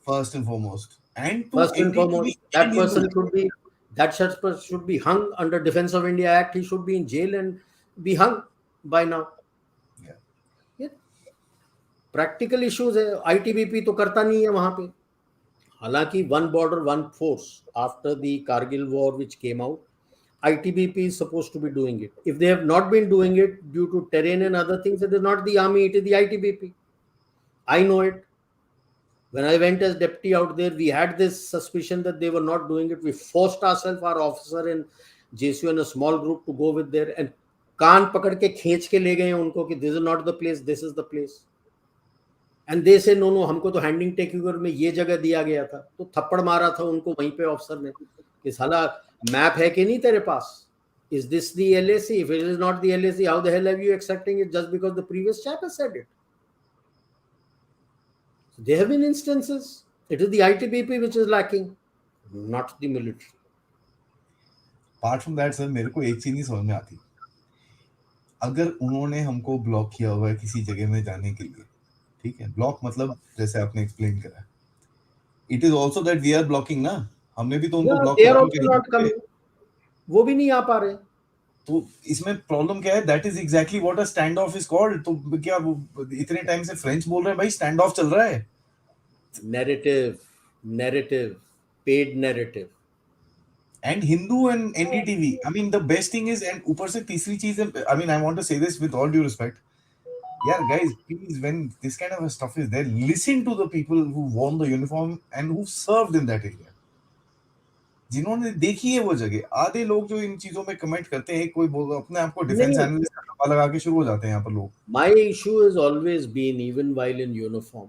First and foremost, and to First and NDTV foremost, that and person Hindu. should be that such person should be hung under Defense of India Act. He should be in jail and be hung by now. Yeah. Yeah. Practical issues है. ITBP तो करता नहीं है वहां पे. हालांकि one border one force after the Kargil war which came out, ITBP is supposed to be doing it. If they have not been doing it due to terrain and other things, it is not the army, it is the ITBP. I know it. When I went as deputy out there, we had this suspicion that they were not doing it. We forced ourselves, our officer in JSU and a small group, to go with there and कान पकड़ के खींच के ले गए उनको कि this is not the place, this is the place. And they say no, हमको तो हैंडिंग टेक में ये जगह दिया गया था. तो थप्पड़ मारा था उनको वहीं पे ऑफिसर ने कि साला मैप है कि नहीं तेरे पास? Is this the LAC? If it is not the LAC, how the hell are you accepting it just because the previous chap has said it? So there have been instances. It is the ITBP which is lacking, not the military. Apart from that, sir, मेरे को एक चीज नहीं समझ में आती. अगर उन्होंने हमको ब्लॉक किया हुआ है किसी जगह में जाने के लिए, ठीक है, ब्लॉक मतलब जैसे आपने एक्सप्लेन करा, it is also that we are blocking ना. हमने भी तो उनको ब्लॉक किया, वो भी नहीं आ पा रहे. तो इसमें प्रॉब्लम क्या है? That is exactly what a stand of is called. तो क्या वो इतने टाइम से फ्रेंच बोल रहे हैं भाई, स्टैंड ऑफ चल रहा है. Narrative, paid narrative. And Hindu and NDTV. I mean, the best thing is, and ऊपर से तीसरी चीज है, I mean, I want to say this with all due respect. Yeah, guys, please, when this kind of stuff is there, listen to the people who worn the uniform and who served in that area. जिन्होंने देखी है वो जगह. आधे लोग जो इन चीजों में कमेंट करते हैं, कोई बोल अपने आप को डिफेंस एनालिस्ट का टप्पा लगा के शुरू हो जाते हैं यहाँ पर लोग. My issue has always been, even while in uniform,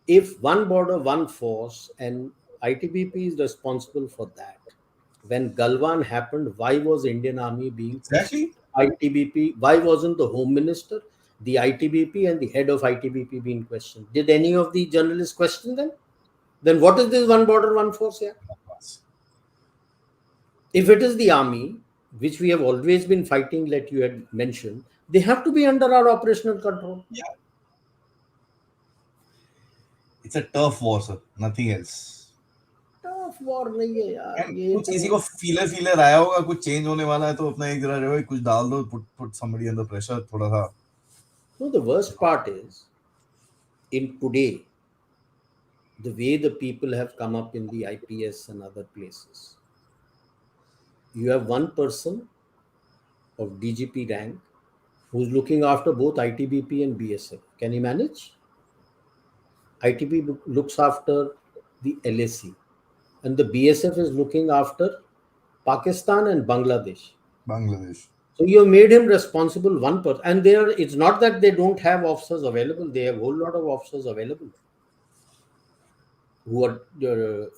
if one border, one force, and ITBP is responsible for that. When Galwan happened, why was Indian Army being exactly ITBP? Why wasn't the Home Minister, the ITBP, and the head of ITBP being questioned? Did any of the journalists question them? Then what is this one border, one force here? If it is the army, which we have always been fighting, like you had mentioned, they have to be under our operational control. Yeah. It's a tough war, sir. Nothing else. War नहीं है यार. ये कुछ किसी को feeler आया होगा कुछ चेंज होने वाला है तो अपना एक जरा जो कुछ डाल दो, put somebody under pressure थोड़ा सा. No, the worst part is, in today, the way the people have come up in the IPS and other places, you have one person of DGP rank who's looking after both ITBP and BSF. Can he manage? ITBP looks after the LAC. And the BSF is looking after Pakistan and Bangladesh. So you have made him responsible, one person. And it's not that they don't have officers available. They have a whole lot of officers available who are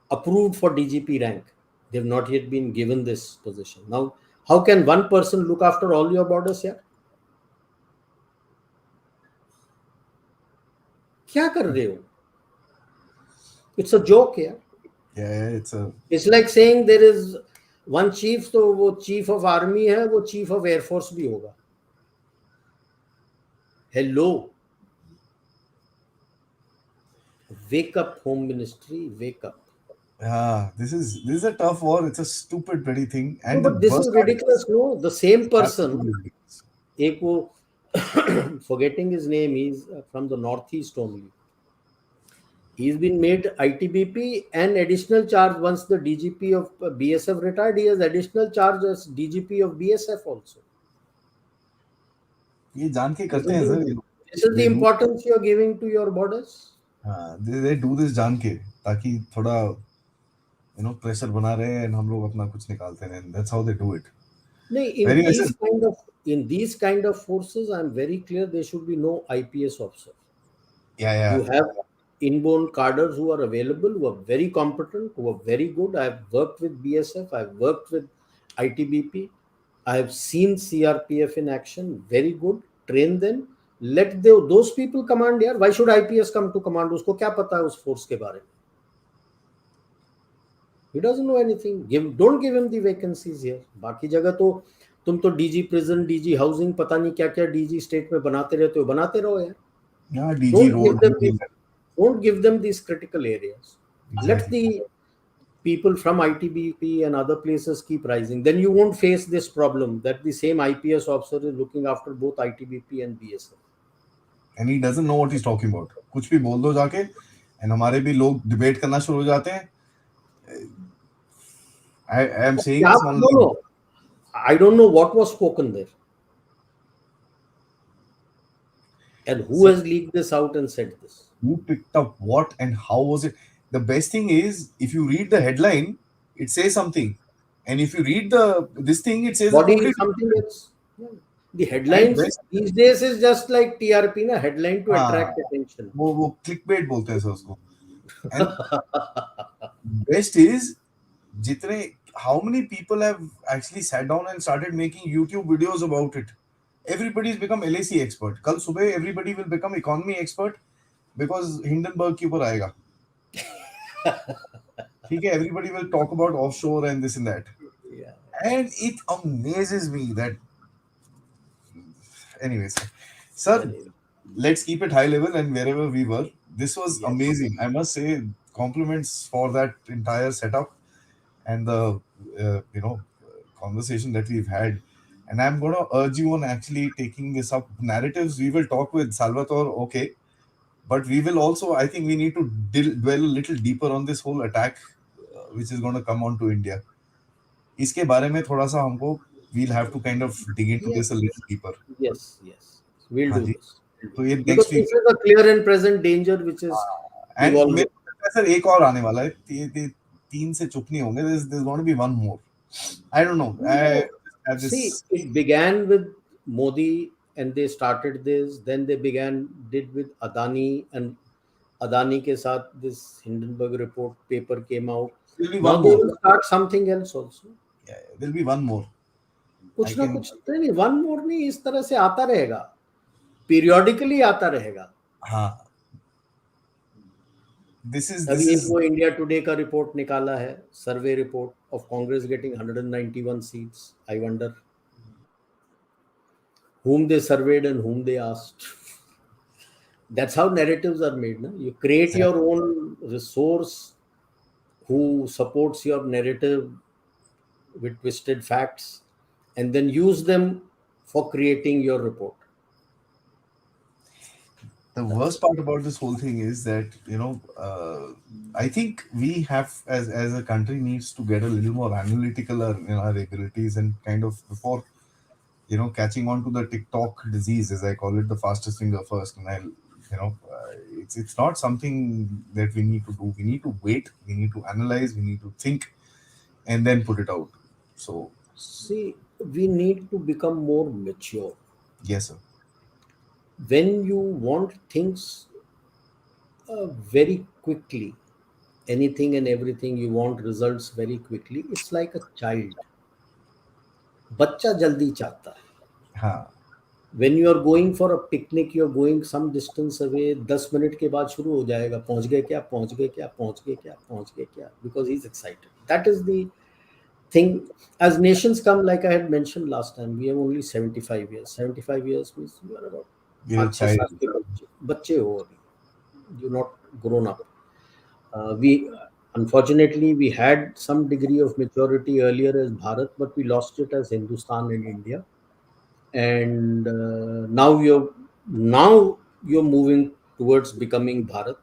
approved for DGP rank. They have not yet been given this position. Now, how can one person look after all your borders here? क्या कर रहे हो? It's a joke here. Yeah, it's like saying there is one chief, तो वो chief of army है, वो chief of air force भी होगा. Hello. Wake up, Home Ministry, wake up. Yeah, this is a tough war. It's a stupid bloody thing. And no, but this is ridiculous. No, the same person, एक वो forgetting his name, he's from the northeast only. He's been made ITBP and additional charge. Once the DGP of BSF retired, he has additional charge as DGP of BSF also. ये जान के करते हैं sir. This is the importance you are giving to your borders. हाँ, they do this जान के ताकि थोड़ा pressure बना रहे हैं and हम लोग अपना कुछ निकालते हैं. That's how they do it. नहीं, in these kind of forces, I'm very clear there should be no IPS officer. Yeah. You have inborn cadres who are available, who are very competent, who are very good. I've worked with BSF, I've worked with ITBP, I have seen CRPF in action, very good. Train them, let those people command here. Why should IPS come to command? Usko kya pata hai us force ke bare mein? He doesn't know anything. Don't give him the vacancies here. बाकी जगह तो तुम तो DG prison, DG housing, पता नहीं क्या क्या DG state में बनाते रहते हो, बनाते रहो यार. Yeah, DG road. Don't give them these critical areas. Exactly. Let the people from ITBP and other places keep rising. Then you won't face this problem that the same IPS officer is looking after both ITBP and BSF. And he doesn't know what he's talking about. कुछ भी बोल दो जाके, and हमारे भी लोग debate करना शुरू हो जाते हैं. I am saying क्या this no online. no, I don't know what was spoken there and who So has leaked this out and said this. who picked up what and how was it? The best thing is if you read the headline, it says something, and if you read the this thing, it says a Body totally is something different. else. Yeah. The And headlines best, these days is just like TRP, na headline to हाँ, attract attention. वो clickbait बोलते हैं sir उसको. And best is जितने how many people have actually sat down and started making YouTube videos about it. Everybody's become LAC expert. कल सुबह everybody will become economy expert because Hindenburg के ऊपर आएगा. ठीक है, everybody will talk about offshore and this and that. Yeah. And it amazes me that, anyways, sir, Anyway, let's keep it high level and wherever we were. This was yes. amazing. I must say, compliments for that entire setup and the conversation that we've had. And I'm going to urge you on actually taking this up. Narratives, we will talk with Salvatore, okay, but we will also, I think we need to dwell a little deeper on this whole attack which is going to come on to India. इसके बारे में थोड़ा सा हमको we'll have to kind of dig into Yes. this a little deeper. Yes. Yes. We'll हाँ do ji. this. We'll do तो ये this. Because next this week. is a clear and present danger which is and evolving. मेरे को लगता है sir एक और आने वाला है. तीन से चुप नहीं होंगे. There's going to be one more. I don't know. I No. have this. See, it began with Modi and they started this. Then they did with Adani, and Adani ke saath this Hindenburg report paper came out. There'll be Now one they more. will start something else also. Yeah, there'll be one more. I कुछ ना can. कुछ नहीं, one more नहीं, इस तरह से आता रहेगा, पीरियोडिकली आता रहेगा. हाँ. This अभी is इन्फो इंडिया टुडे का रिपोर्ट निकाला है, survey report of Congress getting 191 seats. I wonder whom they surveyed and whom they asked. That's how narratives are made. No? You create your exactly. own resource who supports your narrative with twisted facts and then use them for creating your report. The That's worst it. part about this whole thing is that I think we have as a country needs to get a little more analytical in our abilities and kind of before catching on to the TikTok disease, as I call it, the fastest finger first. And it's not something that we need to do. We need to wait. We need to analyze. We need to think, and then put it out. So See, we need to become more mature. yes, sir. When you want things very quickly, anything and everything you want results very quickly, it's like a child. बच्चा जल्दी चाहता है. हाँ. When you are going for a picnic, you are going some distance away, 10 minute के बाद शुरू हो जाएगा, पहुंच गए क्या, पहुंच गए क्या, पहुंच गए क्या, पहुंच गए क्या, because he's excited. That is the thing. As nations come, like I had mentioned last time, we have only 75 years. 75 years means you are about We're a 5-6 child. साल के बच्चे हो अभी. You're not grown up. We unfortunately we had some degree of maturity earlier as Bharat, but we lost it as Hindustan and India. And now you're moving towards becoming Bharat,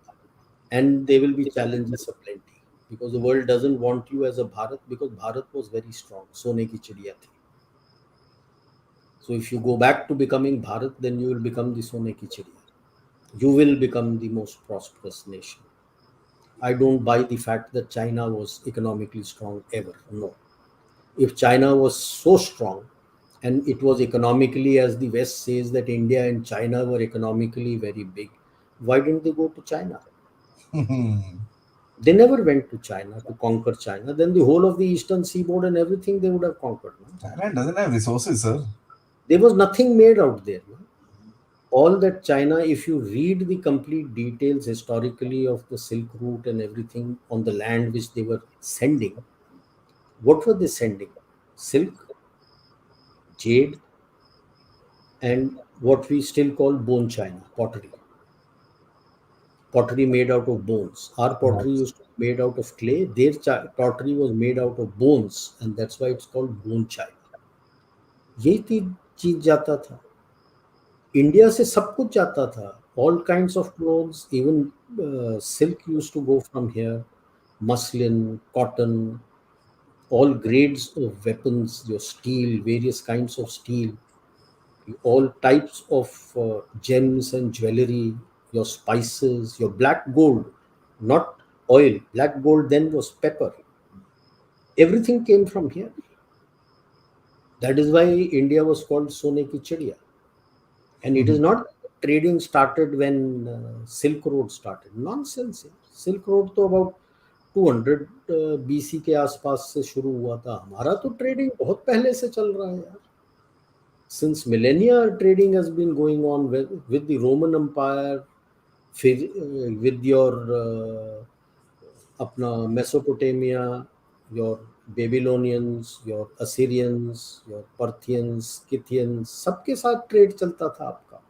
and there will be challenges aplenty because the world doesn't want you as a Bharat, because Bharat was very strong, सोने की चिड़िया थी. So if you go back to becoming Bharat, then you will become the सोने की चिड़िया. You will become the most prosperous nation. I don't buy the fact that China was economically strong ever. No. If China was so strong and it was economically, as the West says, that India and China were economically very big, why didn't they go to China? They never went to China to conquer China. Then the whole of the eastern seaboard and everything they would have conquered. No? Thailand doesn't have resources, sir. There was nothing made out there. No? All that China, if you read the complete details historically of the Silk Route and everything on the land which they were sending, what were they sending? Silk, jade, and what we still call bone china, pottery. Pottery made out of bones. Our pottery used to be made out of clay. Their pottery was made out of bones, and that's why it's called bone china. यही चीज जाता था. India से सब कुछ जाता था. All kinds of clothes, even silk used to go from here, muslin, cotton, all grades of weapons, your steel, various kinds of steel, all types of gems and jewelry, your spices, your black gold, not oil. Black gold then was pepper. Everything came from here. That is why India was called Sone ki Chidiya. And it is Mhm. not trading started when Silk Road started. Nonsense. Silk Road तो about 200 BC के आसपास से शुरू हुआ था. हमारा तो trading बहुत पहले से चल रहा है यार. Since millennia, trading has been going on with the Roman Empire, with your अपना Mesopotamia, your Babylonians, your Assyrians, your Parthians, Scythians, सबके साथ ट्रेड चलता था आपका.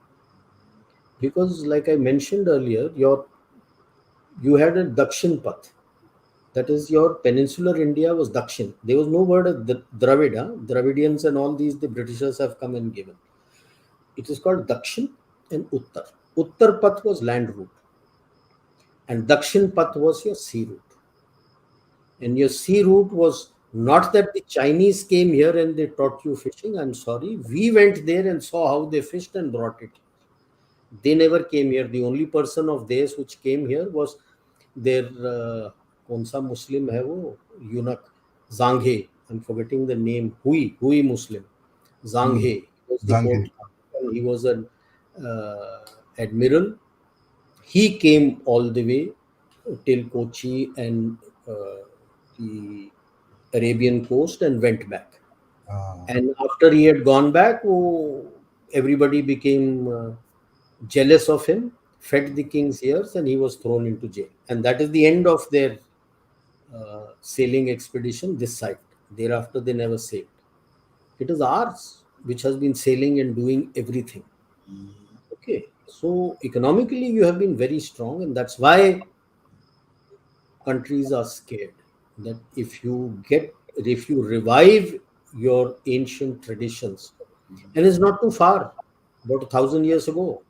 Because like I mentioned earlier, you had a Dakshin Path. That is, your peninsular India was Dakshin. There was no word of Dravida. Dravidians and all these the Britishers have come and given. It is called Dakshin and Uttar. Uttar Path was land route, and Dakshin Path was your sea route. And your sea route was not that the Chinese came here and they taught you fishing. I'm sorry. We went there and saw how they fished and brought it. They never came here. The only person of theirs which came here was their कौन सा Muslim है वो eunuch Zanghe. I'm forgetting the name. Hui Muslim. Zanghe. Mm. He was the Zange. port. He was an admiral. He came all the way till Kochi and the Arabian coast and went back. Ah. And after he had gone back, oh, everybody became jealous of him, fed the king's ears, and he was thrown into jail. And that is the end of their sailing expedition this side. Thereafter, they never sailed. It is ours, which has been sailing and doing everything. Okay. So, economically, you have been very strong, and that's why countries are scared that if you revive your ancient traditions, and it's not too far, about 1,000 years ago,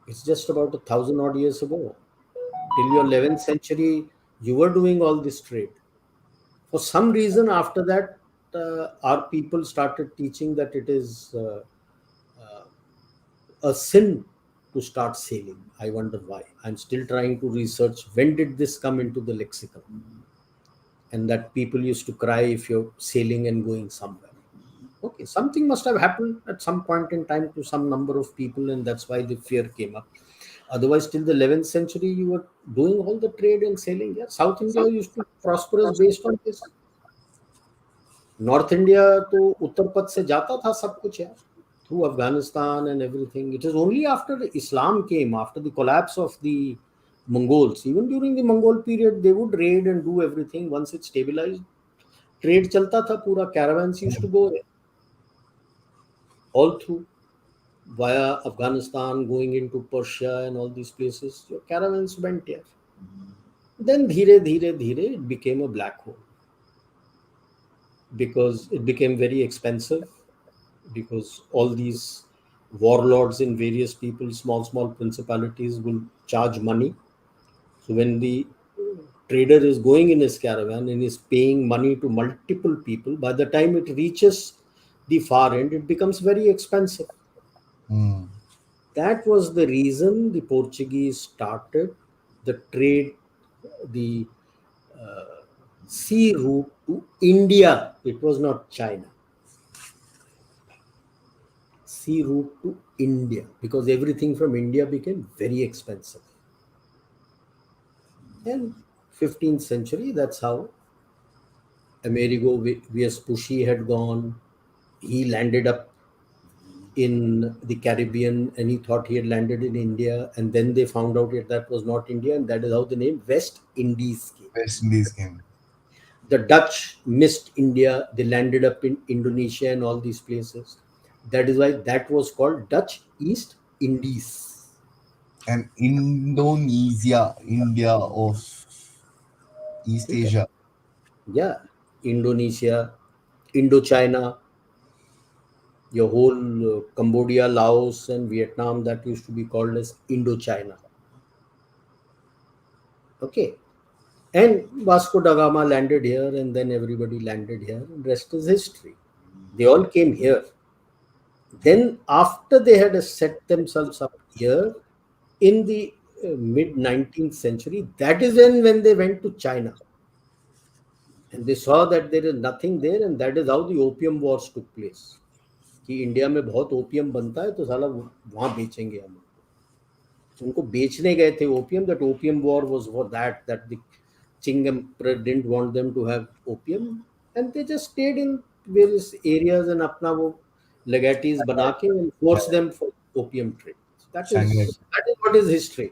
it's just about 1,000 odd years ago, till your 11th century, you were doing all this trade. For some reason, after that, our people started teaching that it is a sin to start sailing. I wonder why. I'm still trying to research when did this come into the lexicon, and that people used to cry if you're sailing and going somewhere. Okay, something must have happened at some point in time to some number of people, and that's why the fear came up. Otherwise, till the 11th century, you were doing all the trade and sailing. Yeah, South India used to prosperous based on this. North India तो उत्तर पथ से जाता था सब कुछ यार, through Afghanistan and everything. It is only after Islam came, after the collapse of the Mongols, even during the Mongol period, they would raid and do everything. Once it stabilized, trade चलता था पूरा. Caravans used to go all through via Afghanistan, going into Persia and all these places. Your caravans went here. Then धीरे it became a black hole because it became very expensive, because all these warlords in various people, small principalities will charge money. So when the trader is going in his caravan and is paying money to multiple people, by the time it reaches the far end, it becomes very expensive. Mm. That was the reason the Portuguese started the trade, the sea route to India. It was not China. Sea route to India, because everything from India became very expensive. And 15th century, that's how Amerigo Vespucci had gone. He landed up in the Caribbean and he thought he had landed in India. And then they found out that that was not India. And that is how the name West Indies came. West Indies game. The Dutch missed India. They landed up in Indonesia and all these places. That is why that was called Dutch East Indies. And Indonesia, India of East Okay. Asia. Yeah. Indonesia, Indochina, your whole Cambodia, Laos, and Vietnam, that used to be called as Indochina. Okay. And Vasco da Gama landed here, and then everybody landed here, and rest is history. They all came here. Then, after they had set themselves up here in the mid 19th century, that is when they went to China, and they saw that there is nothing there, and that is how the opium wars took place. कि India में बहुत opium बनता है तो साला वहां बेचेंगे हम उनको बेचने गए थे opium that opium war was for that the Qing emperor didn't want them to have opium and they just stayed in various areas and अपना वो legacies बना के and force them for opium trade. That is Shanghai. that is what is history.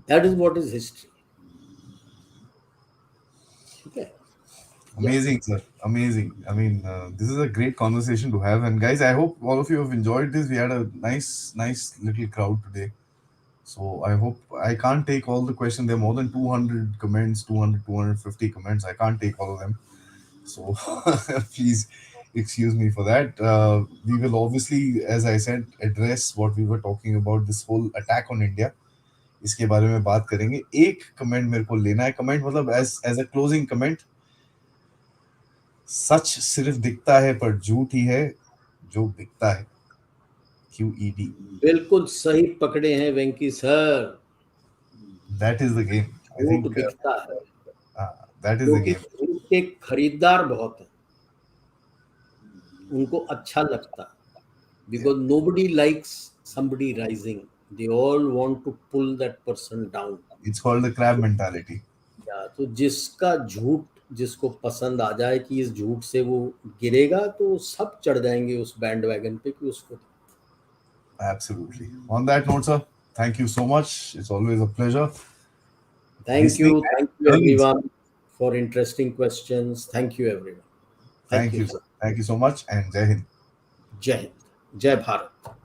That is what is history. Okay. Amazing, sir. Amazing. I mean, this is a great conversation to have. And guys, I hope all of you have enjoyed this. We had a nice little crowd today. So I hope I can't take all the questions. There are more than 200 comments, 250 comments. I can't take all of them. So please excuse me for that. We will obviously, as I said, address what we were talking about, this whole attack on India. इसके बारे में बात करेंगे. एक comment मेरे को लेना है. कमेंट मतलब as a closing comment, सच सिर्फ दिखता है पर झूठ ही है जो बिकता है. QED. बिल्कुल सही पकड़े हैं वेंकी sir. That is the game. I झूठ think बिकता है that is the क्योंकि game. झूठ के खरीदार बहुत हैं. उनको अच्छा लगता है because nobody likes somebody rising. They all want to pull that person down. It's called the crab mentality. या तो जिसका झूठ जिसको पसंद आ जाए कि इस झूठ से वो गिरेगा तो सब चढ़ जाएंगे उस बैंड वैगन पे कि उसको. Absolutely. On that note, sir, thank you so much. It's always a pleasure. Thank Listening you and learning, sir. everyone for interesting questions. Thank you everyone. Thank Thank you you, sir. sir. Thank you so much, and Jai Hind. जय हिंद जय भारत.